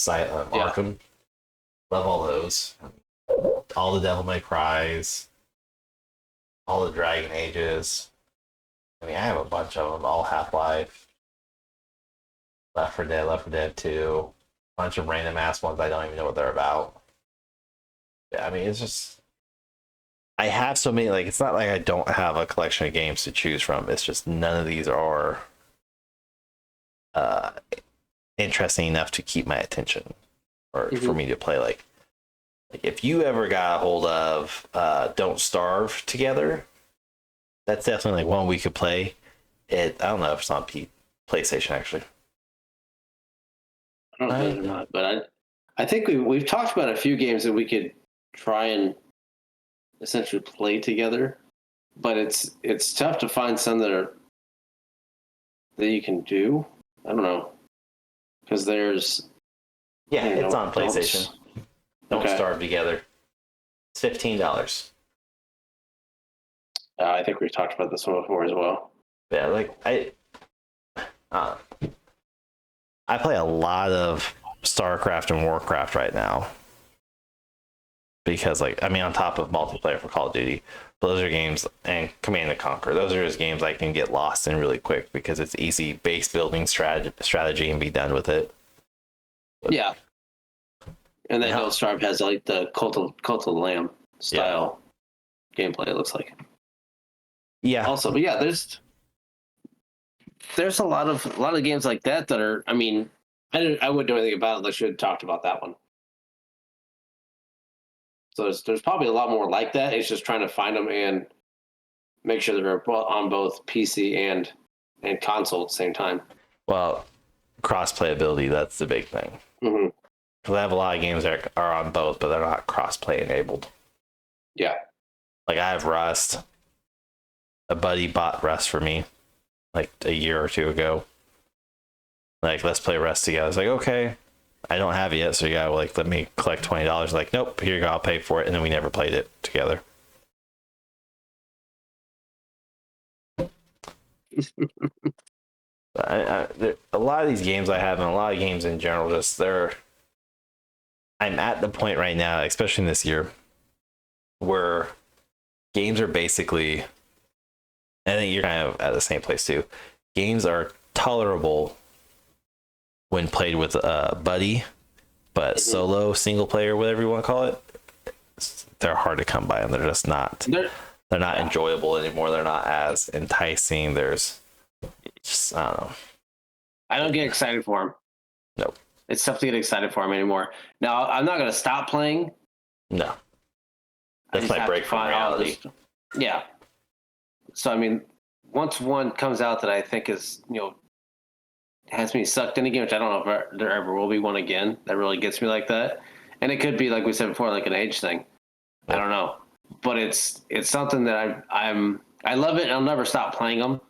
Arkham. Love all those. All the Devil May Cries. All the Dragon Ages. I mean, I have a bunch of them. All Half-Life. Left 4 Dead 2. A bunch of random ass ones I don't even know what they're about. Yeah, I mean, it's just I have so many. Like, it's not like I don't have a collection of games to choose from. It's just none of these are interesting enough to keep my attention or for me to play. Like if you ever got a hold of Don't Starve together, that's definitely like one we could play. I don't know if it's on PlayStation actually. I don't know if or not, but I think we've talked about a few games that we could try and essentially play together, but it's tough to find some that you can do. I don't know, because there's it's on PlayStation. Don't Starve Together. It's $15. I think we've talked about this one before as well. Yeah, like I play a lot of StarCraft and Warcraft right now. Because, like, I mean, on top of multiplayer for Call of Duty, those are games, and Command & Conquer, those are just games I can get lost in really quick because it's easy base building strategy and be done with it. But, yeah. And then Don't Starve has, like, the Cult of the Lamb style gameplay, it looks like. Yeah. Also, but yeah, there's a lot of games like that are, I mean, I wouldn't know anything about it. I should have talked about that one. So there's probably a lot more like that. It's just trying to find them and make sure they're on both PC and console at the same time. Well, cross playability, that's the big thing. Mm-hmm. Because I have a lot of games that are on both, but they're not cross play enabled. Yeah. Like I have Rust. A buddy bought Rust for me like a year or two ago. Like, let's play Rust together. I was like, okay. I don't have it yet, so you gotta like let me collect $20. Like, nope, here you go, I'll pay for it, and then we never played it together. A lot of these games I have, and a lot of games in general, just I'm at the point right now, especially in this year, where games are basically, I think you're kind of at the same place too. Games are tolerable when played with a buddy, but solo, single player, whatever you want to call it, they're hard to come by, and they're just not. They're not enjoyable anymore. They're not as enticing. There's just, I don't know. I don't get excited for them. Nope. It's tough to get excited for them anymore. Now, I'm not going to stop playing. No. That's my break from reality. Yeah. So, I mean, once one comes out that I think is, has me sucked in again, which I don't know if there ever will be one again that really gets me like that. And it could be, like we said before, like an age thing. I don't know. But it's something that I love it, and I'll never stop playing them,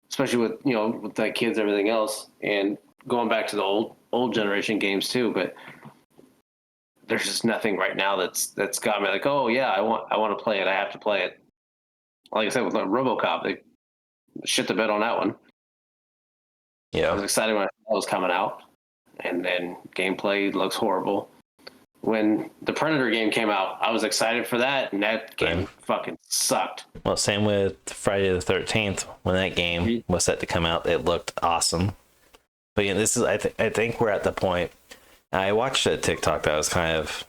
especially with with the kids and everything else, and going back to the old generation games too. But there's just nothing right now that's got me like, oh yeah, I want to play it. I have to play it. Like I said with RoboCop, they shit the bed on that one. I was excited when I thought it was coming out, and then gameplay looks horrible. When the Predator game came out, I was excited for that, and that game fucking sucked. Well, same with Friday the 13th. When that game was set to come out, it looked awesome. But yeah, this is I think we're at the point. I watched a TikTok that was kind of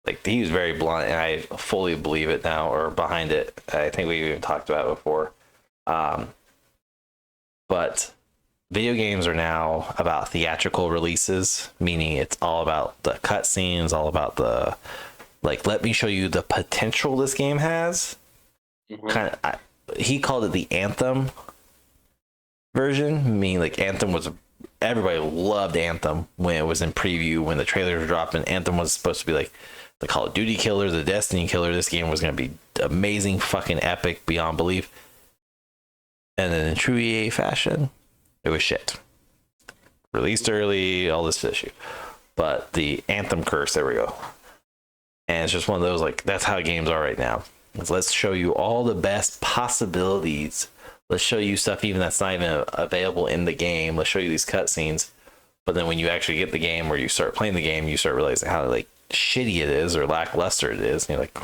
like, he was very blunt, and I fully believe it now, or behind it. I think we even talked about it before. But video games are now about theatrical releases, meaning it's all about the cutscenes, all about the, like, let me show you the potential this game has. Kind of, he called it the Anthem version, meaning like Anthem was, everybody loved Anthem when it was in preview, when the trailers were dropping. Anthem was supposed to be like the Call of Duty killer, the Destiny killer. This game was going to be amazing, fucking epic beyond belief. And then in true EA fashion, it was shit. Released early, all this issue. But the Anthem curse, there we go. And it's just one of those, like, that's how games are right now. Let's show you all the best possibilities. Let's show you stuff even that's not even available in the game. Let's show you these cutscenes. But then when you actually get the game, or you start playing the game, you start realizing how, like, shitty it is or lackluster it is. And you're like,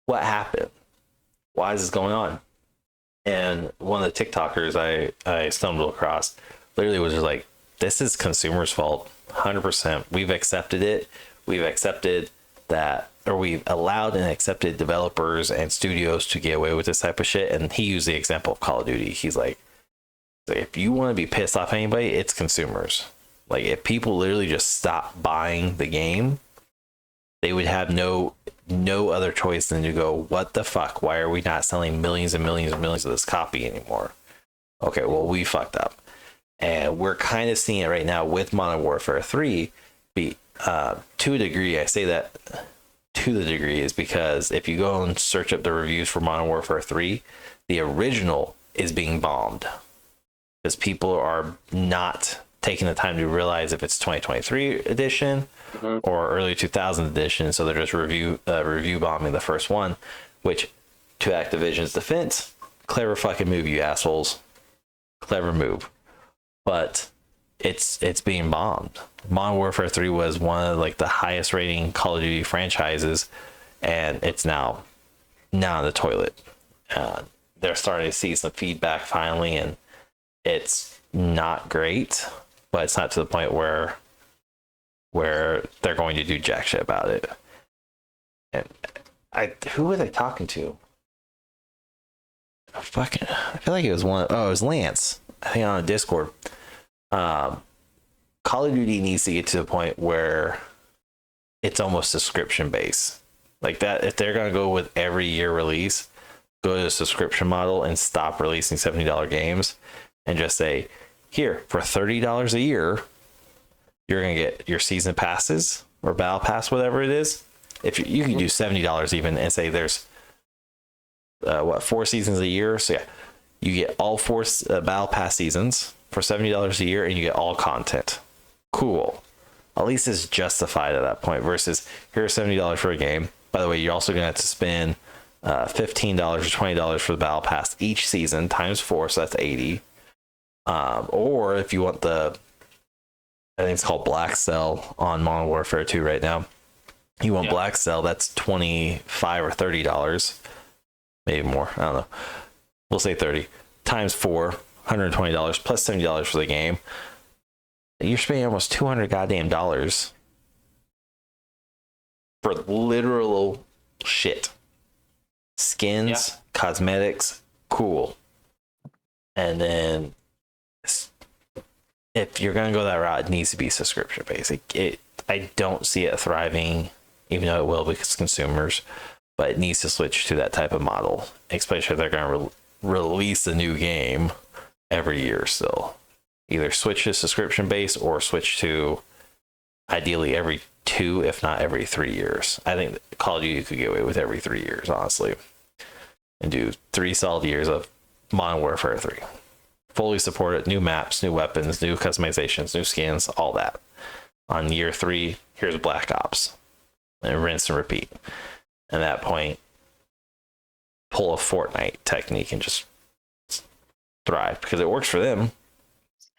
what happened? Why is this going on? And one of the TikTokers I stumbled across literally was just like, this is consumers' fault, 100%. We've accepted it. We've accepted that, or we've allowed and accepted developers and studios to get away with this type of shit. And he used the example of Call of Duty. He's like, if you want to be pissed off anybody, it's consumers. Like, if people literally just stop buying the game, they would have no other choice than to go, what the fuck? Why are we not selling millions and millions and millions of this copy anymore? Okay, well, we fucked up. And we're kind of seeing it right now with Modern Warfare 3. To a degree, I say that to the degree is because if you go and search up the reviews for Modern Warfare 3, the original is being bombed. Because people are not taking the time to realize if it's 2023 edition or early 2000 edition, so they're just review bombing the first one, which, to Activision's defense, clever fucking move, you assholes. Clever move. But it's being bombed. Modern Warfare 3 was one of, like, the highest rating Call of Duty franchises, and it's now in the toilet. They're starting to see some feedback finally, and it's not great, but it's not to the point where they're going to do jack shit about it. And who were they talking to? I feel like it was it was Lance, I think, on Discord. Call of Duty needs to get to the point where it's almost subscription based. Like that, if they're going to go with every year release, go to a subscription model and stop releasing $70 games and just say, here, for $30 a year, you're going to get your season passes or battle pass, whatever it is. If you can do $70 even, and say there's 4 seasons a year. So yeah, you get all 4 battle pass seasons for $70 a year, and you get all content. Cool. At least it's justified at that point versus here's $70 for a game. By the way, you're also going to have to spend $15 or $20 for the battle pass each season times 4, so that's $80. Or if you want I think it's called Black Cell on Modern Warfare 2 right now. You want Black Cell, that's $25 or $30, maybe more. I don't know. We'll say 30 times 4, $120 plus $70 for the game. You're spending almost $200 goddamn dollars for literal shit. Skins, cosmetics, cool. And then if you're going to go that route, it needs to be subscription based. I don't see it thriving, even though it will because consumers, but it needs to switch to that type of model, especially if they're going to release a new game every year still. Either switch to subscription based or switch to ideally every 2, if not every 3 years. I think Call of Duty could get away with every 3 years, honestly, and do 3 solid years of Modern Warfare 3. Fully support it, new maps, new weapons, new customizations, new skins, all that. On year 3, here's Black Ops, and rinse and repeat. At that point, pull a Fortnite technique and just thrive because it works for them.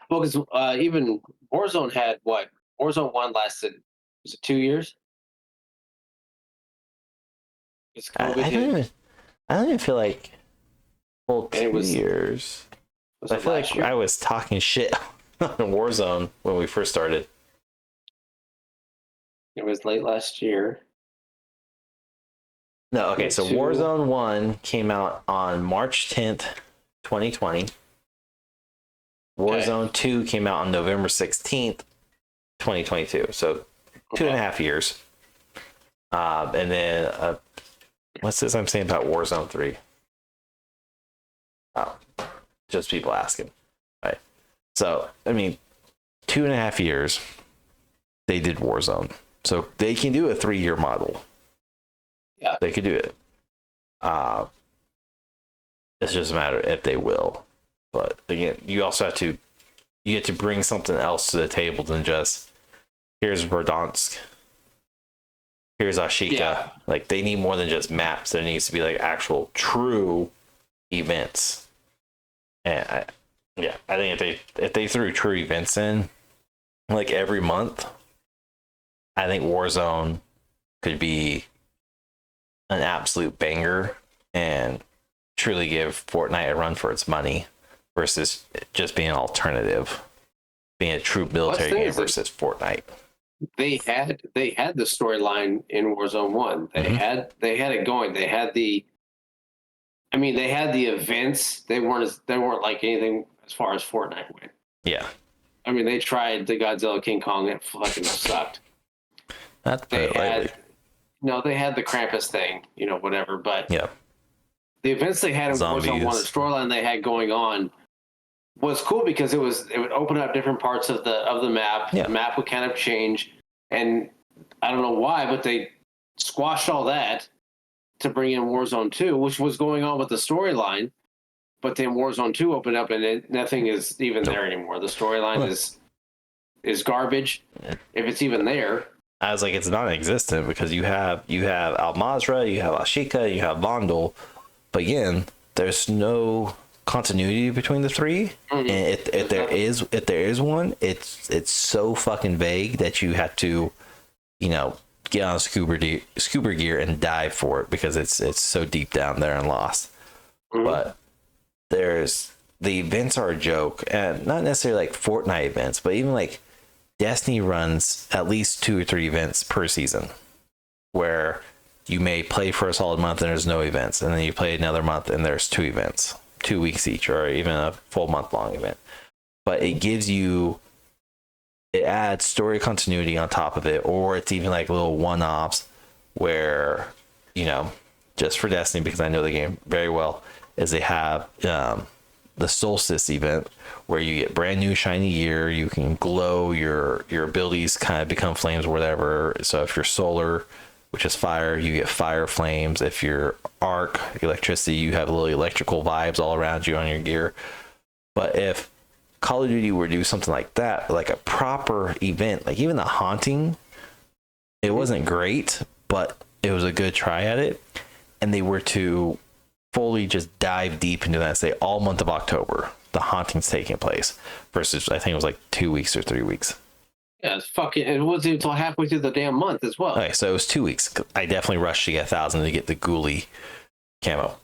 Well, because even Warzone had what? Warzone 1 lasted, was it 2 years? It's I don't even feel like full 2 years. I feel like I was talking shit on Warzone when we first started. It was late last year. No, okay, so Warzone 1 came out on March 10th, 2020. Warzone 2 came out on November 16th, 2022. So 2.5 years. And then, what's this I'm saying about Warzone 3? Oh, just people asking. Right. So, I mean, 2.5 years, they did Warzone. So they can do a 3-year model. Yeah. They could do it. It's just a matter if they will. But again, you also have to bring something else to the table than just here's Verdansk, here's Ashika. Yeah. Like they need more than just maps. There needs to be like actual true events. And I think if they threw true events in like every month, I think Warzone could be an absolute banger and truly give Fortnite a run for its money versus just being an alternative, being a true military game versus Fortnite. They had the storyline in Warzone 1. They had it going. They had the events. They weren't like anything as far as Fortnite went. Yeah. I mean, they tried the Godzilla King Kong. It fucking sucked. They had the Krampus thing, whatever. But yeah, the events they had in Warzone 1, the storyline they had going on was cool because it would open up different parts of the map. Yeah. The map would kind of change, and I don't know why, but they squashed all that to bring in Warzone 2, which was going on with the storyline. But then Warzone 2 opened up, and nothing is even there anymore. The storyline is garbage, if it's even there. I was like, it's non-existent because you have Al Mazrah, you have Ashika, you have Vondel, but again, there's no continuity between the three. Mm-hmm. And if there is one, it's so fucking vague that you have to, get on scuba gear and dive for it because it's so deep down there and lost. Mm-hmm. But the events are a joke, and not necessarily like Fortnite events, but even like Destiny runs at least 2 or 3 events per season where you may play for a solid month and there's no events, and then you play another month and there's 2 events, 2 weeks each, or even a full month-long event. But it adds story continuity on top of it, or it's even like little one-offs where, just for Destiny, because I know the game very well, is they have the Solstice event where you get brand new shiny gear, you can glow, your abilities kind of become flames or whatever. So if you're solar, which is fire, you get fire flames. If you're arc, electricity, you have little electrical vibes all around you on your gear. But if Call of Duty were to do something like that, like a proper event, like even the Haunting, it wasn't great, but it was a good try at it. And they were to fully just dive deep into that, say all month of October, the Haunting's taking place, versus I think it was like 2 weeks or 3 weeks. Yeah, it wasn't until halfway through the damn month as well. Okay, so it was 2 weeks. I definitely rushed to get 1,000 to get the Ghoulie camo.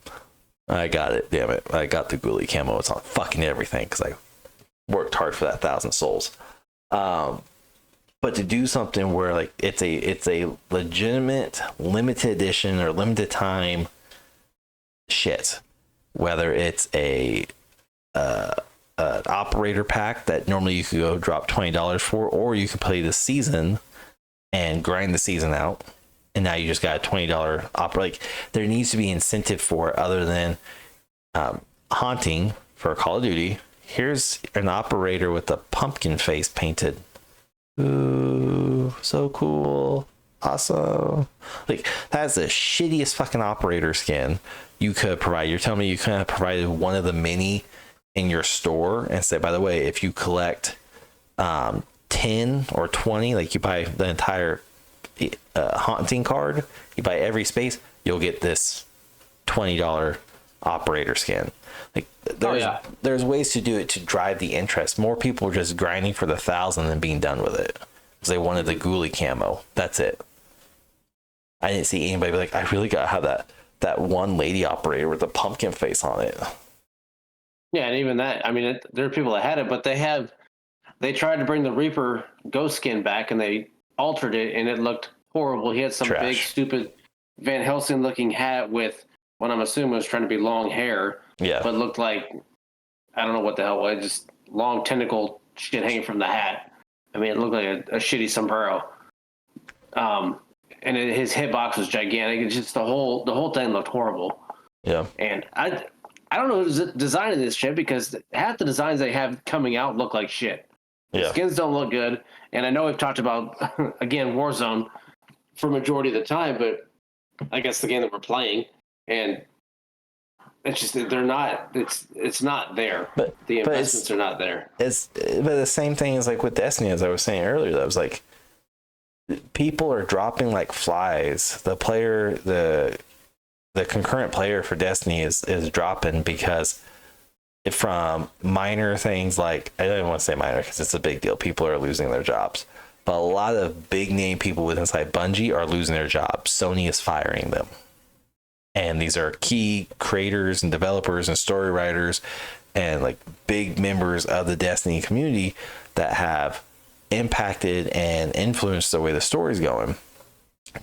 I got it, damn it. I got the Ghoulie camo. It's on fucking everything because I worked hard for that 1,000 souls. But to do something where like it's a legitimate limited edition or limited time shit, whether it's an operator pack that normally you could go drop $20 for, or you could play the season and grind the season out, and now you just got a $20 like there needs to be incentive for it other than Haunting for Call of Duty. Here's an operator with a pumpkin face painted. Ooh, so cool. Awesome. Like, that's the shittiest fucking operator skin you could provide. You're telling me you couldn't have provided one of the many in your store and say, by the way, if you collect 10 or 20, like you buy the entire haunting card, you buy every space, you'll get this $20 operator skin. Like there's ways to do it to drive the interest. More people are just grinding for the 1,000 and being done with it because they wanted the ghoulie camo. That's it. I didn't see anybody be like, I really gotta have that one lady operator with the pumpkin face on it. Yeah, and even that, I mean, there are people that had it, but they tried to bring the Reaper ghost skin back and they altered it and it looked horrible. He had some big, stupid Van Helsing looking hat with what I'm assuming was trying to be long hair. Yeah. But looked like, I don't know what the hell it was, just long tentacle shit hanging from the hat. I mean, it looked like a shitty sombrero. And his hitbox was gigantic. It's just the whole thing looked horrible. Yeah. And I don't know who's designing this shit because half the designs they have coming out look like shit. The skins don't look good. And I know we've talked about, again, Warzone for majority of the time, but I guess the game that we're playing, and it's just that they're not. It's not there. But the investments are not there. But the same thing is like with Destiny, as I was saying earlier. That was like people are dropping like flies. The concurrent player for Destiny is dropping because from minor things like, I don't even want to say minor because it's a big deal. People are losing their jobs. But a lot of big name people with inside Bungie are losing their jobs. Sony is firing them. And these are key creators and developers and story writers and like big members of the Destiny community that have impacted and influenced the way the story's going.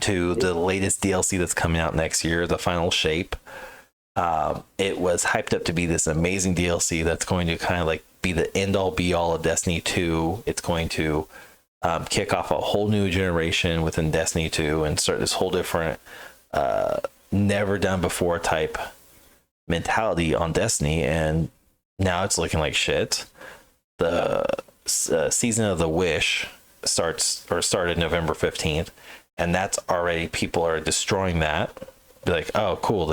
To the latest DLC that's coming out next year, the Final Shape. It was hyped up to be this amazing DLC that's going to kind of like be the end all be all of Destiny 2. It's going to kick off a whole new generation within Destiny 2 and start this whole different never done before type mentality on Destiny. And now it's looking like shit. The season of the Wish started November 15th, and that's already, people are destroying that. Be like, oh cool,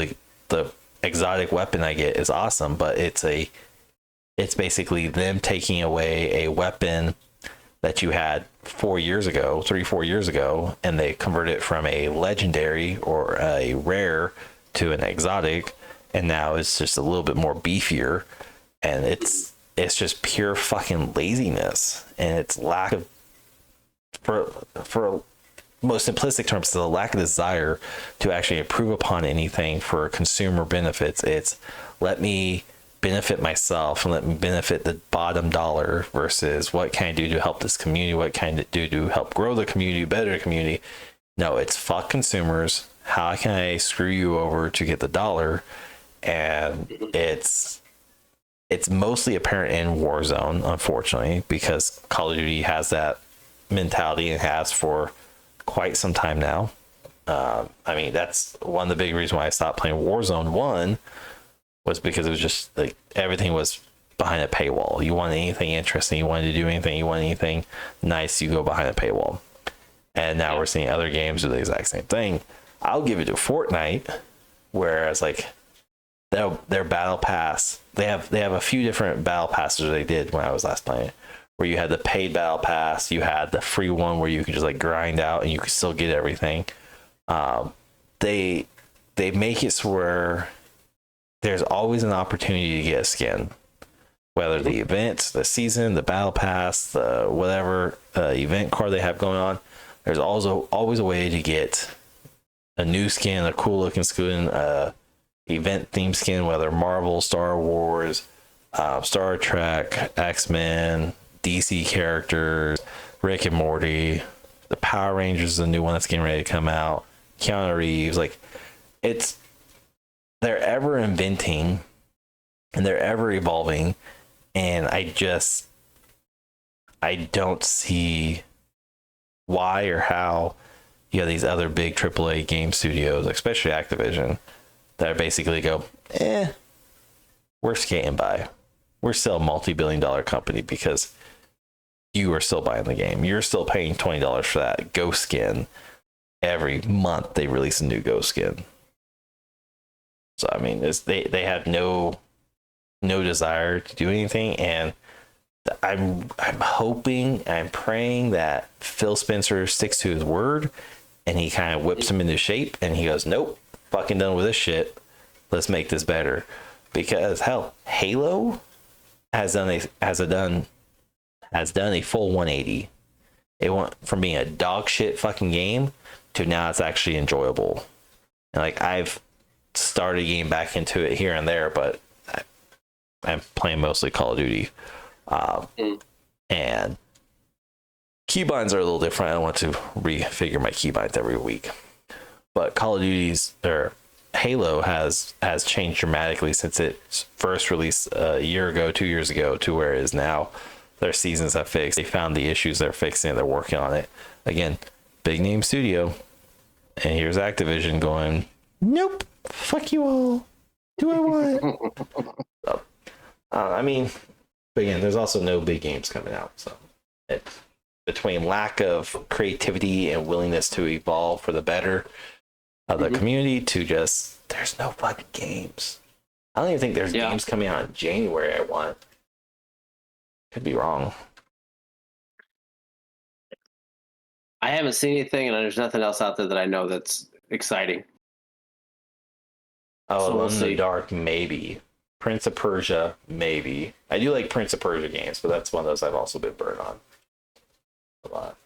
the exotic weapon I get is awesome, but it's basically them taking away a weapon that you had 4 years ago, 3-4 years ago, and they convert it from a legendary or a rare to an exotic, and now it's just a little bit more beefier, and it's just pure fucking laziness, and it's lack of, for most simplistic terms, the lack of desire to actually improve upon anything for consumer benefits. It's let me benefit myself and let me benefit the bottom dollar versus what can I do to help this community, what can I do to help grow the community, better the community. No, it's fuck consumers. How can I screw you over to get the dollar? And it's mostly apparent in Warzone, unfortunately, because Call of Duty has that mentality and has for quite some time now. I mean, that's one of the big reasons why I stopped playing Warzone 1 was because it was just like everything was behind a paywall. You wanted anything interesting, you wanted to do anything, you want anything nice, you go behind a paywall. And now we're seeing other games do the exact same thing. I'll give it to Fortnite, whereas like their battle pass, they have a few different battle passes they did when I was last playing, where you had the paid battle pass, you had the free one where you could just like grind out and you could still get everything. They make it so where there's always an opportunity to get a skin, whether the event, the season, the battle pass, the whatever event card they have going on. There's also always a way to get a new skin, a cool looking skin, event themed skin, whether Marvel, Star Wars, Star Trek, X-Men, DC characters, Rick and Morty, the Power Rangers is a new one that's getting ready to come out, Keanu Reeves. Like, they're ever inventing and they're ever evolving, and I don't see why or how you have these other big AAA game studios, especially Activision, that basically go, we're skating by. We're still a multi-billion-dollar company because you are still buying the game. You're still paying $20 for that ghost skin. Every month they release a new ghost skin. So I mean, they have no desire to do anything, and I'm hoping, I'm praying that Phil Spencer sticks to his word and he kind of whips him into shape and he goes, nope, fucking done with this shit. Let's make this better. Because hell, Halo has done a full 180. It went from being a dog shit fucking game to now it's actually enjoyable. And like I've started getting back into it here and there, but I'm playing mostly Call of Duty. And keybinds are a little different. I don't want to refigure my keybinds every week. But Call of Duty's or Halo has changed dramatically since its first release a year ago, 2 years ago, to where it is now. Their seasons have fixed. They found the issues they're fixing. They're working on it. Again, big name studio. And here's Activision going, nope, fuck you all. Do I want? So, I mean, but again, there's also no big games coming out. So it's between lack of creativity and willingness to evolve for the better of the community to just, there's no fucking games. I don't even think there's games coming out in January I want. Could be wrong. I haven't seen anything, and there's nothing else out there that I know that's exciting. Oh, so Alone in the Dark, maybe. Prince of Persia, maybe. I do like Prince of Persia games, but that's one of those I've also been burned on a lot.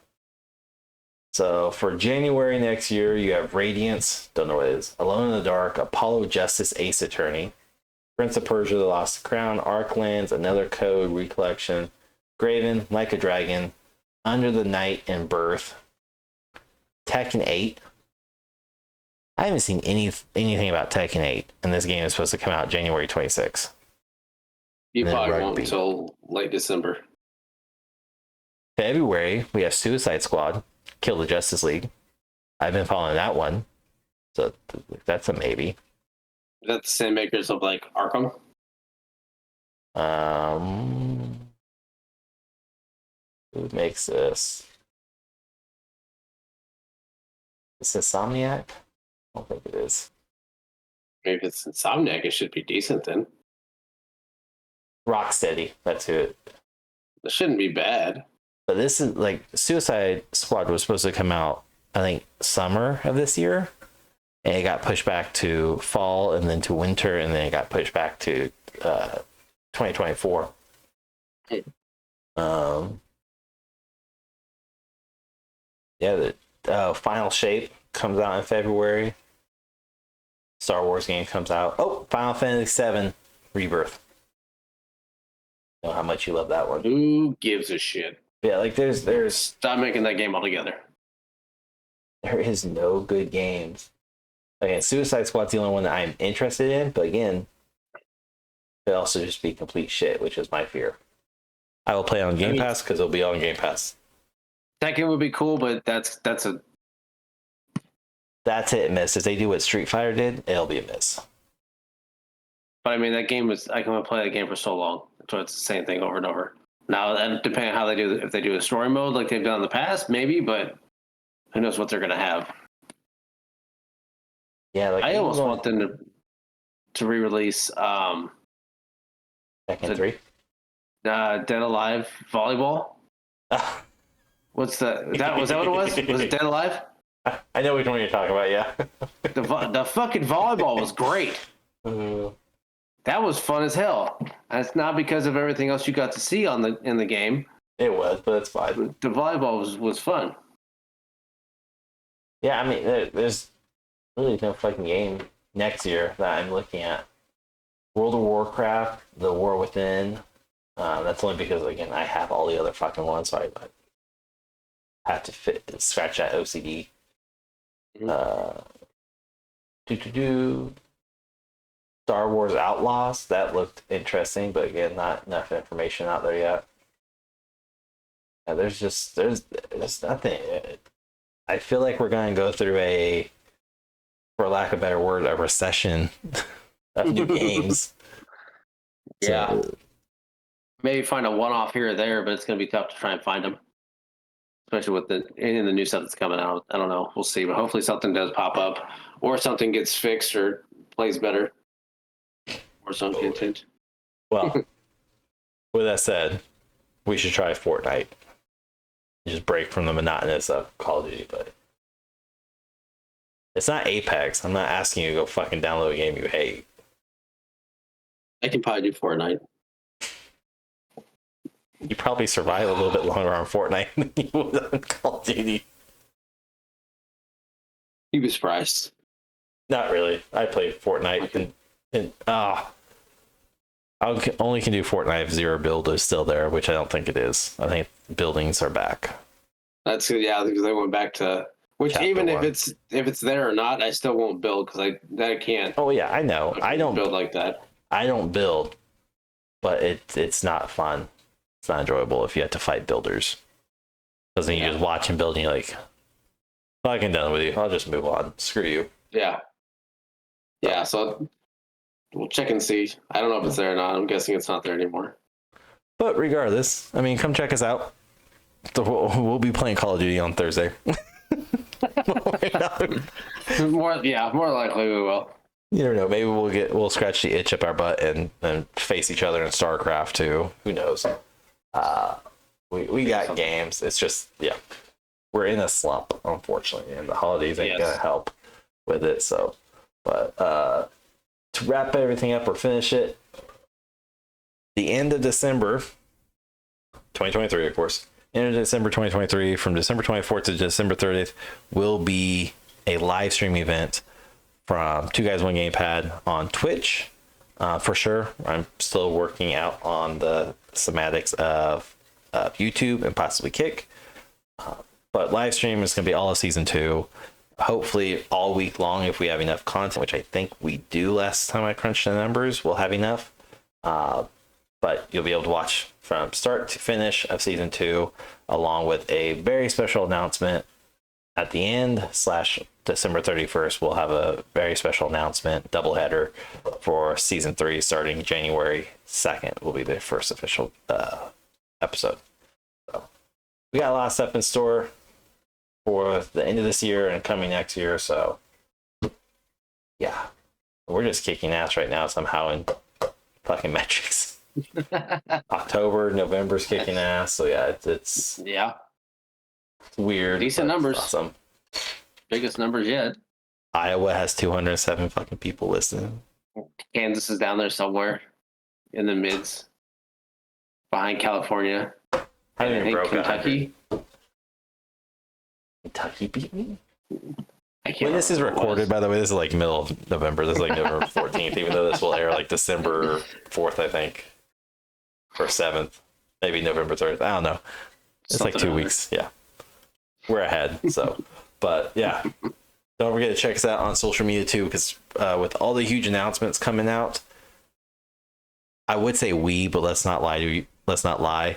So for January next year, you have Radiance, don't know what it is, Alone in the Dark, Apollo Justice Ace Attorney, Prince of Persia, The Lost Crown, Arklands, Another Code, Recollection, Graven, Like a Dragon, Under the Night and Birth, Tekken 8. I haven't seen anything about Tekken 8, and this game is supposed to come out January 26th. You probably won't until late December. February, we have Suicide Squad, Kill the Justice League. I've been following that one, so that's a maybe. Is that the same makers of like Arkham? Who makes this? Is this Insomniac? I don't think it is. Maybe if it's Insomniac, it should be decent then. Rocksteady, that's who it. It shouldn't be bad. But this is like Suicide Squad was supposed to come out, I think, summer of this year. And it got pushed back to fall and then to winter, and then it got pushed back to 2024. Yeah, the Final Shape comes out in February. Star Wars game comes out. Oh, Final Fantasy VII Rebirth. You know how much you love that one. Who gives a shit? Yeah, like there's stop making that game altogether. There is no good games. Again, Suicide Squad's the only one that I'm interested in, but again, it could also just be complete shit, which is my fear. I will play on Game Pass because it'll be on Game Pass. Tekken would be cool, but that's hit and miss. If they do what Street Fighter did, it'll be a miss. But I mean, that game was, I can play that game for so long. So it's the same thing over and over. Now, that depending on how they do, if they do a story mode like they've done in the past, maybe, but who knows what they're going to have. Yeah, like I almost want them to re-release Tekken 3? Dead Alive Volleyball. What's that? Was that what it was? Was it Dead Alive? I know which one you're talking about, yeah. The fucking volleyball was great. That was fun as hell. And it's not because of everything else you got to see in the game. It was, but it's fine. The volleyball was fun. Yeah, I mean, there's really no fucking game next year that I'm looking at. World of Warcraft, The War Within. That's only because, again, I have all the other fucking ones, so I have to scratch that OCD. Star Wars Outlaws, that looked interesting, but again, not enough information out there yet. And there's nothing. I feel like we're going to go through for lack of a better word, a recession of new games. Yeah. So, maybe find a one-off here or there, but it's going to be tough to try and find them. Especially with any of the new stuff that's coming out. I don't know. We'll see. But hopefully something does pop up. Or something gets fixed or plays better. Or some content. Well, with that said, we should try Fortnite. Just break from the monotonous of Call of Duty, but it's not Apex. I'm not asking you to go fucking download a game you hate. I can probably do Fortnite. You probably survive a little bit longer on Fortnite than you would on Call of Duty. You'd be surprised. Not really. I play Fortnite and I only can do Fortnite if zero build is still there, which I don't think it is. I think buildings are back. That's good, yeah, because they went back to which Chapter even 1. if it's there or not, I still won't build because I can't. Oh yeah, I know. I don't build like that. I don't build, but it's not fun. It's not enjoyable if you have to fight builders. Because then you just watch them build and you're like, fucking done with you. I'll just move on. Screw you. Yeah. Yeah, so we'll check and see. I don't know if it's there or not. I'm guessing it's not there anymore. But regardless, I mean, come check us out. We'll be playing Call of Duty on Thursday. more likely we will. You never know. Maybe we'll scratch the itch up our butt and face each other in StarCraft too. Who knows? We got games. It's just we're in a slump, unfortunately, and the holidays ain't gonna help with it. So, but to wrap everything up or finish it, the end of December, 2023, of course. End of December 2023, from December 24th to December 30th, will be a live stream event from Two Guys One Gamepad on Twitch. For sure, I'm still working out on the semantics of YouTube and possibly Kick. But live stream is going to be all of season 2. Hopefully all week long if we have enough content, which I think we do. Last time I crunched the numbers, we'll have enough. But you'll be able to watch from start to finish of season 2, along with a very special announcement at the end / December 31st. We'll have a very special announcement, doubleheader for season 3, starting January 2nd. Will be the first official episode. So we got a lot of stuff in store for the end of this year and coming next year. So yeah, we're just kicking ass right now somehow in fucking metrics. October, November's kicking ass. So yeah, it's weird. Decent numbers. Awesome. Biggest numbers yet. Iowa has 207 fucking people listening. Kansas is down there somewhere in the mids, behind California. I And I think broke Kentucky. Kentucky beat me. I can't When this is remember what it recorded, was. by the way, this is like middle of November. This is like November 14th, even though this will air like December 4th, I think, or 7th, maybe November 3rd. I don't know. It's Something like 2 like weeks. Yeah, we're ahead. So, but yeah, don't forget to check us out on social media too, because with all the huge announcements coming out, I would say but let's not lie. Let's not lie.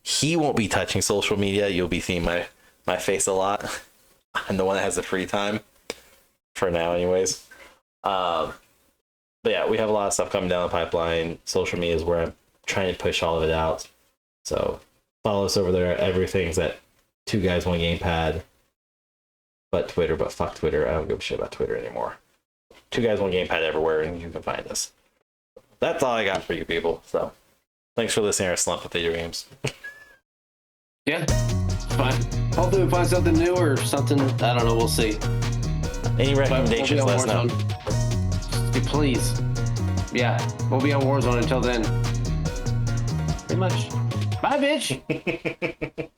He won't be touching social media. You'll be seeing my face a lot. I'm the one that has the free time for now, anyways. But yeah, we have a lot of stuff coming down the pipeline. Social media is where I'm trying to push all of it out. So follow us over there. Everything's at Two Guys One Gamepad. But fuck Twitter. I don't give a shit about Twitter anymore. Two Guys One Gamepad everywhere, and you can find us. That's all I got for you people. So thanks for listening to our slump of video games. Yeah, fine. Hopefully we find something new or something. I don't know. We'll see. Any recommendations, let us know. Please. Yeah, we'll be on Warzone until then. Pretty much. Bye, bitch.